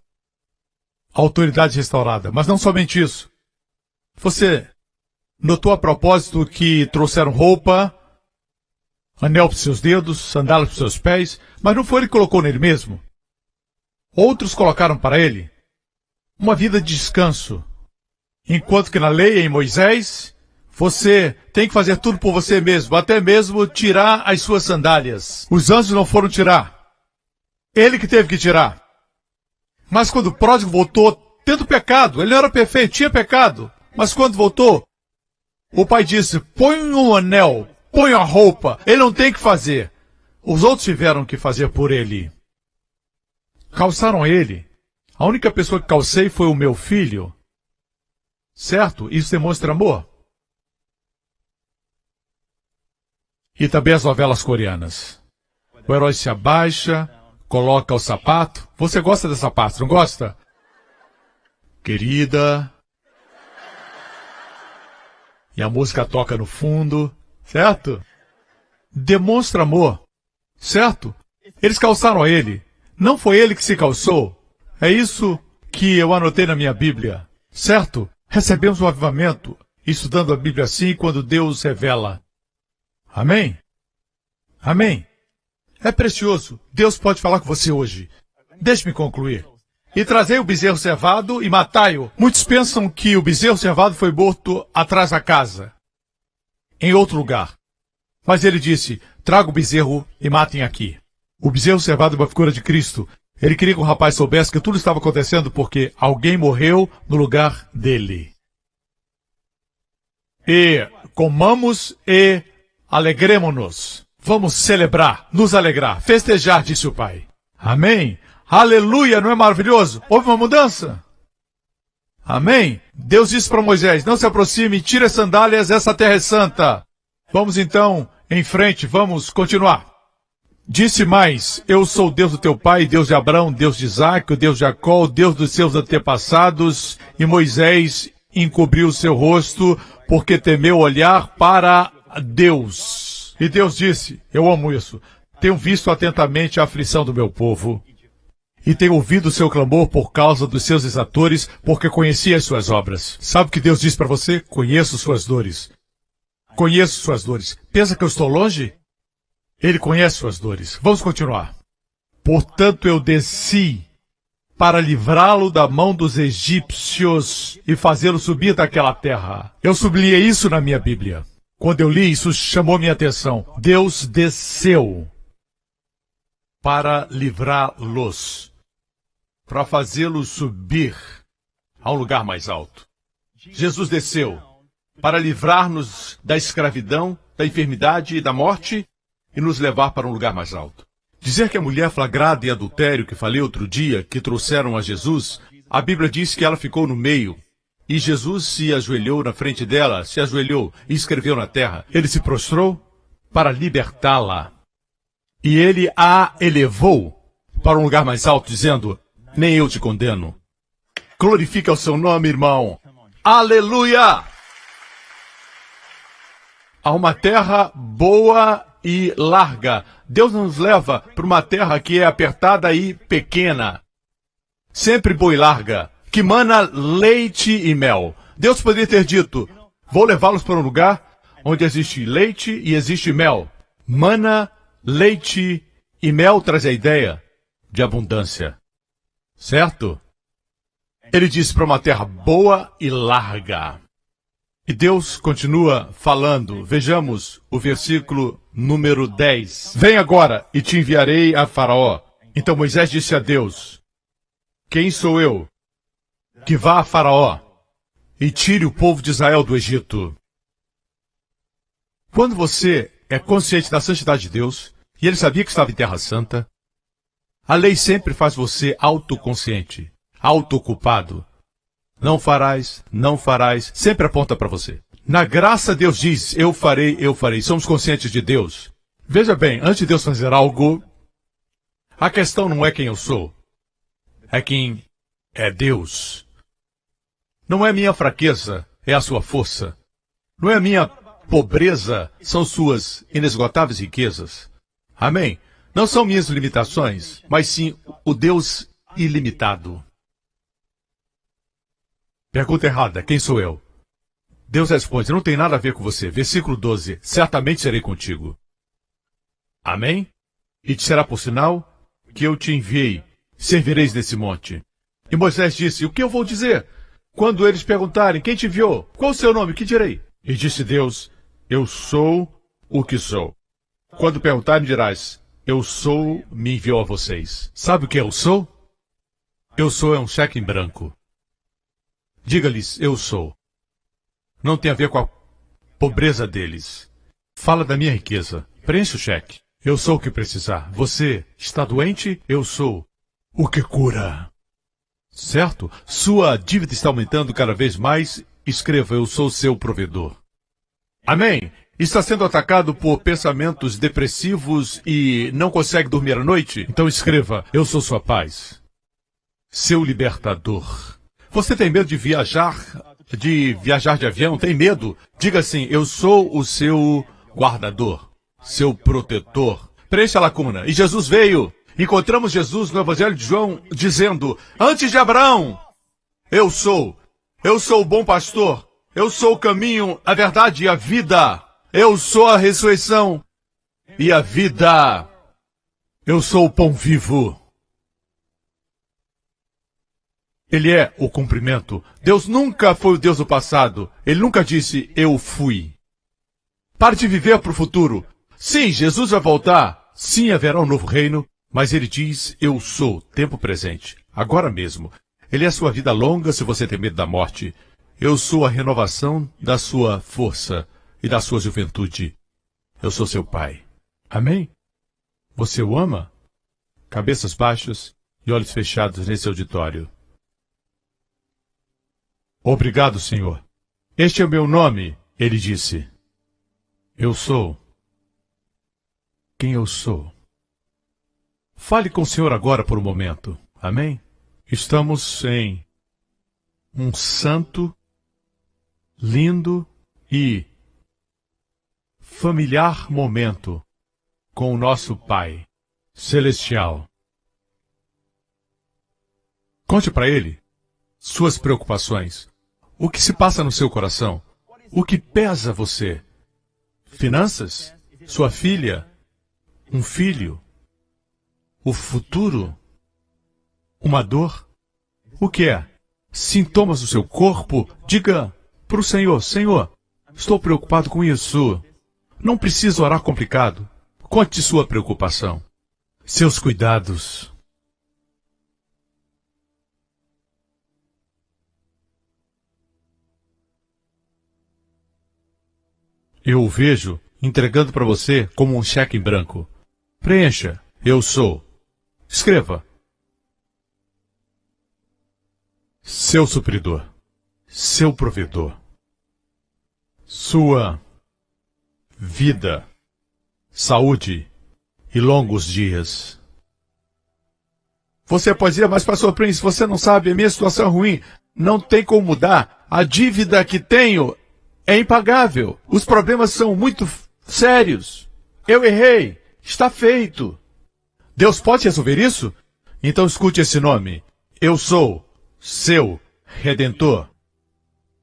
S3: Autoridade restaurada. Mas não somente isso. Você notou a propósito que trouxeram roupa, anel para os seus dedos, sandálias para os seus pés, mas não foi ele que colocou nele mesmo. Outros colocaram para ele uma vida de descanso. Enquanto que na lei, em Moisés, você tem que fazer tudo por você mesmo, até mesmo tirar as suas sandálias. Os anjos não foram tirar. Ele que teve que tirar. Mas quando o pródigo voltou, tendo pecado, ele não era perfeito, tinha pecado. Mas quando voltou, o pai disse, põe um anel, põe a roupa, ele não tem que fazer. Os outros tiveram que fazer por ele. Calçaram ele. A única pessoa que calcei foi o meu filho. Certo? Isso demonstra amor. E também as novelas coreanas. O herói se abaixa, coloca o sapato. Você gosta de sapatos, não gosta? Querida. E a música toca no fundo, certo? Demonstra amor, certo? Eles calçaram a ele. Não foi ele que se calçou. É isso que eu anotei na minha Bíblia, certo? Recebemos o avivamento, estudando a Bíblia assim, quando Deus revela. Amém? Amém? É precioso. Deus pode falar com você hoje. Deixe-me concluir. E trazei o bezerro cevado e matai-o. Muitos pensam que o bezerro cevado foi morto atrás da casa, em outro lugar. Mas ele disse, traga o bezerro e matem aqui. O bezerro cevado é uma figura de Cristo. Ele queria que o rapaz soubesse que tudo estava acontecendo porque alguém morreu no lugar dele. E comamos e alegremo-nos. Vamos celebrar, nos alegrar, festejar, disse o pai. Amém? Aleluia, não é maravilhoso? Houve uma mudança? Amém? Deus disse para Moisés, não se aproxime, tire as sandálias, essa terra é santa. Vamos então em frente, vamos continuar. Disse mais, eu sou o Deus do teu pai, Deus de Abraão, Deus de Isaque, o Deus de Jacó, o Deus dos seus antepassados. E Moisés encobriu o seu rosto, porque temeu olhar para Deus. E Deus disse, eu amo isso, tenho visto atentamente a aflição do meu povo, e tenho ouvido o seu clamor por causa dos seus exatores, porque conheci as suas obras. Sabe o que Deus diz para você? Conheço suas dores. Conheço suas dores. Pensa que eu estou longe? Ele conhece suas dores. Vamos continuar. Portanto, eu desci para livrá-lo da mão dos egípcios e fazê-lo subir daquela terra. Eu sublinhei isso na minha Bíblia. Quando eu li, isso chamou minha atenção. Deus desceu para livrá-los, para fazê-los subir a um lugar mais alto. Jesus desceu para livrar-nos da escravidão, da enfermidade e da morte e nos levar para um lugar mais alto. Dizer que a mulher flagrada em adultério, que falei outro dia, que trouxeram a Jesus, a Bíblia diz que ela ficou no meio. E Jesus se ajoelhou na frente dela, se ajoelhou e escreveu na terra. Ele se prostrou para libertá-la. E ele a elevou para um lugar mais alto, dizendo, nem eu te condeno. Glorifica o seu nome, irmão. Aleluia! Há uma terra boa e larga. Deus nos leva para uma terra que é apertada e pequena. Sempre boa e larga, que mana leite e mel. Deus poderia ter dito, vou levá-los para um lugar onde existe leite e existe mel. Mana, leite e mel traz a ideia de abundância. Certo? Ele disse para uma terra boa e larga. E Deus continua falando. Vejamos o versículo número 10. Vem agora e te enviarei a Faraó. Então Moisés disse a Deus, quem sou eu que vá a Faraó e tire o povo de Israel do Egito? Quando você é consciente da santidade de Deus, e ele sabia que estava em Terra Santa, a lei sempre faz você autoconsciente, autoocupado. Não farás, não farás, sempre aponta para você. Na graça, Deus diz, eu farei, eu farei. Somos conscientes de Deus. Veja bem, antes de Deus fazer algo, a questão não é quem eu sou, é quem é Deus. Não é minha fraqueza, é a sua força. Não é minha pobreza, são suas inesgotáveis riquezas. Amém? Não são minhas limitações, mas sim o Deus ilimitado. Pergunta errada, quem sou eu? Deus responde, não tem nada a ver com você. Versículo 12, certamente serei contigo. Amém? E te será por sinal que eu te enviei, servireis nesse monte. E Moisés disse, o que eu vou dizer? Quando eles perguntarem, quem te enviou? Qual o seu nome? O que direi? E disse Deus, eu sou o que sou. Quando perguntarem, dirás, eu sou, me enviou a vocês. Sabe o que eu sou? Eu sou é um cheque em branco. Diga-lhes, eu sou. Não tem a ver com a pobreza deles. Fala da minha riqueza. Preencha o cheque. Eu sou o que precisar. Você está doente? Eu sou o que cura. Certo? Sua dívida está aumentando cada vez mais. Escreva, eu sou seu provedor. Amém? Está sendo atacado por pensamentos depressivos e não consegue dormir à noite? Então escreva, eu sou sua paz. Seu libertador. Você tem medo de viajar de avião? Tem medo? Diga assim, eu sou o seu guardador, seu protetor. Preencha a lacuna. E Jesus veio. Encontramos Jesus no Evangelho de João dizendo, antes de Abraão, eu sou o bom pastor, eu sou o caminho, a verdade e a vida. Eu sou a ressurreição e a vida. Eu sou o pão vivo. Ele é o cumprimento. Deus nunca foi o Deus do passado. Ele nunca disse, eu fui. Pare de viver para o futuro. Sim, Jesus vai voltar. Sim, haverá um novo reino. Mas ele diz, eu sou, tempo presente. Agora mesmo. Ele é a sua vida longa se você tem medo da morte. Eu sou a renovação da sua força e da sua juventude. Eu sou seu pai. Amém? Você o ama? Cabeças baixas e olhos fechados nesse auditório. Obrigado, Senhor. Este é o meu nome, ele disse. Eu sou quem eu sou. Fale com o Senhor agora por um momento. Amém? Estamos em um santo, lindo e familiar momento com o nosso Pai Celestial. Conte para Ele suas preocupações. O que se passa no seu coração? O que pesa você? Finanças? Sua filha? Um filho? O futuro? Uma dor? O que é? Sintomas do seu corpo? Diga para o Senhor: Senhor, estou preocupado com isso. Não precisa orar complicado. Conte sua preocupação. Seus cuidados. Eu o vejo entregando para você como um cheque em branco. Preencha. Eu sou. Escreva. Seu supridor. Seu provedor. Sua vida, saúde e longos dias. Você pode dizer: mas pastor Prince, você não sabe, a minha situação é ruim, não tem como mudar, a dívida que tenho é impagável, os problemas são muito sérios, eu errei, está feito. Deus pode resolver isso? Então escute esse nome: eu sou seu Redentor.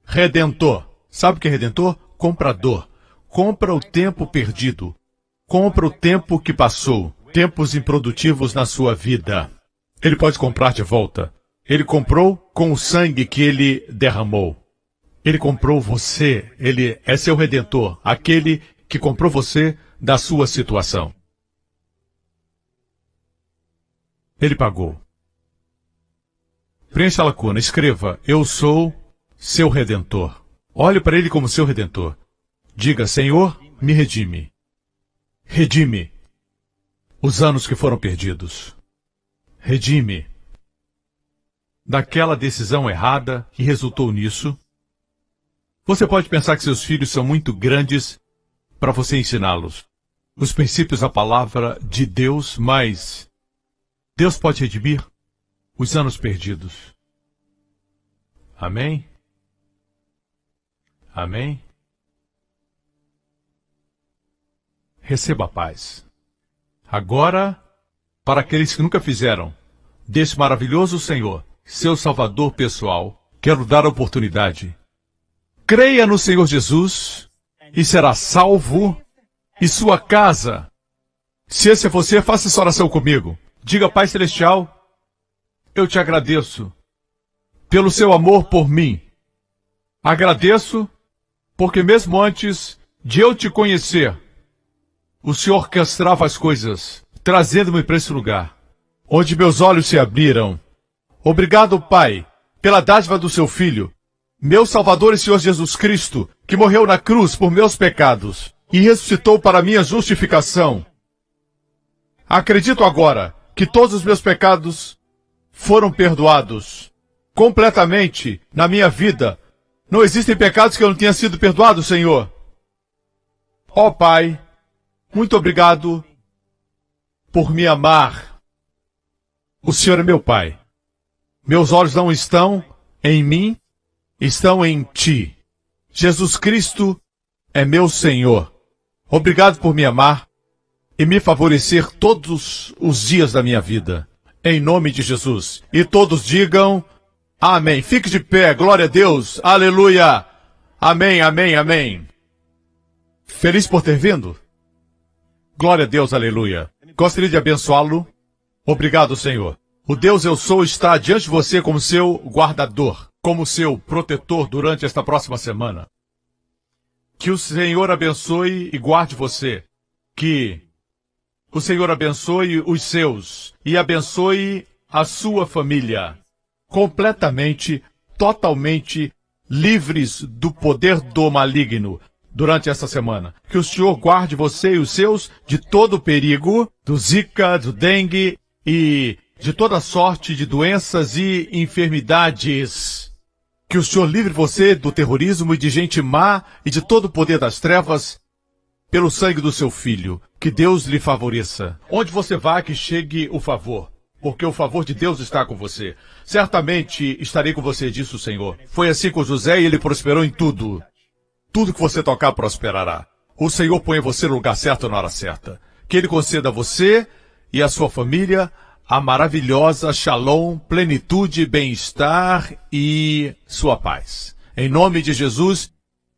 S3: Redentor. Sabe o que é Redentor? Comprador. Compra o tempo perdido. Compra o tempo que passou. Tempos improdutivos na sua vida. Ele pode comprar de volta. Ele comprou com o sangue que ele derramou. Ele comprou você. Ele é seu Redentor. Aquele que comprou você da sua situação. Ele pagou. Preencha a lacuna. Escreva: eu sou seu Redentor. Olhe para ele como seu Redentor. Diga: Senhor, me redime. Redime os anos que foram perdidos. Redime daquela decisão errada que resultou nisso. Você pode pensar que seus filhos são muito grandes para você ensiná-los os princípios da palavra de Deus, mas Deus pode redimir os anos perdidos. Amém? Amém? Receba a paz. Agora, para aqueles que nunca fizeram desse maravilhoso Senhor seu Salvador pessoal, quero dar a oportunidade. Creia no Senhor Jesus e será salvo, e sua casa. Se esse é você, faça essa oração comigo. Diga: Pai Celestial, eu te agradeço pelo seu amor por mim. Agradeço porque mesmo antes de eu te conhecer, o Senhor orquestrava as coisas, trazendo-me para esse lugar, onde meus olhos se abriram. Obrigado, Pai, pela dádiva do seu Filho, meu Salvador e Senhor Jesus Cristo, que morreu na cruz por meus pecados e ressuscitou para minha justificação. Acredito agora que todos os meus pecados foram perdoados completamente na minha vida. Não existem pecados que eu não tenha sido perdoado, Senhor. Ó Pai, muito obrigado por me amar. O Senhor é meu Pai. Meus olhos não estão em mim, estão em Ti. Jesus Cristo é meu Senhor. Obrigado por me amar e me favorecer todos os dias da minha vida. Em nome de Jesus. E todos digam: amém. Fique de pé. Glória a Deus. Aleluia. Amém, amém, amém. Feliz por ter vindo? Glória a Deus, aleluia. Gostaria de abençoá-lo. Obrigado, Senhor. O Deus eu sou está diante de você como seu guardador, como seu protetor durante esta próxima semana. Que o Senhor abençoe e guarde você. Que o Senhor abençoe os seus e abençoe a sua família. Completamente, totalmente livres do poder do maligno durante esta semana. Que o Senhor guarde você e os seus de todo o perigo, do Zika, do dengue e de toda sorte de doenças e enfermidades. Que o Senhor livre você do terrorismo e de gente má e de todo o poder das trevas.
S1: pelo sangue do seu Filho. Que Deus lhe favoreça. Onde você vá, que chegue o favor, porque o favor de Deus está com você. Certamente estarei com você, disse o Senhor. Foi assim com José e ele prosperou em tudo. Tudo que você tocar prosperará. O Senhor põe você no lugar certo na hora certa. Que Ele conceda a você e a sua família a maravilhosa shalom, plenitude, bem-estar e sua paz. Em nome de Jesus,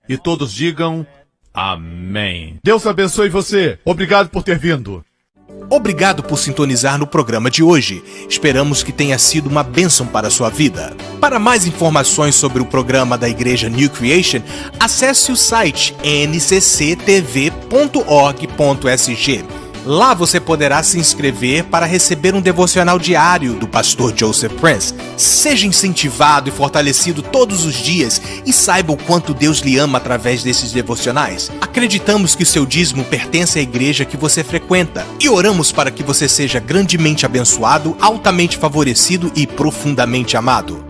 S1: e todos digam amém. Deus abençoe você. Obrigado por ter vindo.
S2: Obrigado por sintonizar no programa de hoje. Esperamos que tenha sido uma bênção para a sua vida. Para mais informações sobre o programa da Igreja New Creation, acesse o site ncctv.org.sg. Lá você poderá se inscrever para receber um devocional diário do pastor Joseph Prince. Seja incentivado e fortalecido todos os dias e saiba o quanto Deus lhe ama através desses devocionais. Acreditamos que seu dízimo pertence à igreja que você frequenta e oramos para que você seja grandemente abençoado, altamente favorecido e profundamente amado.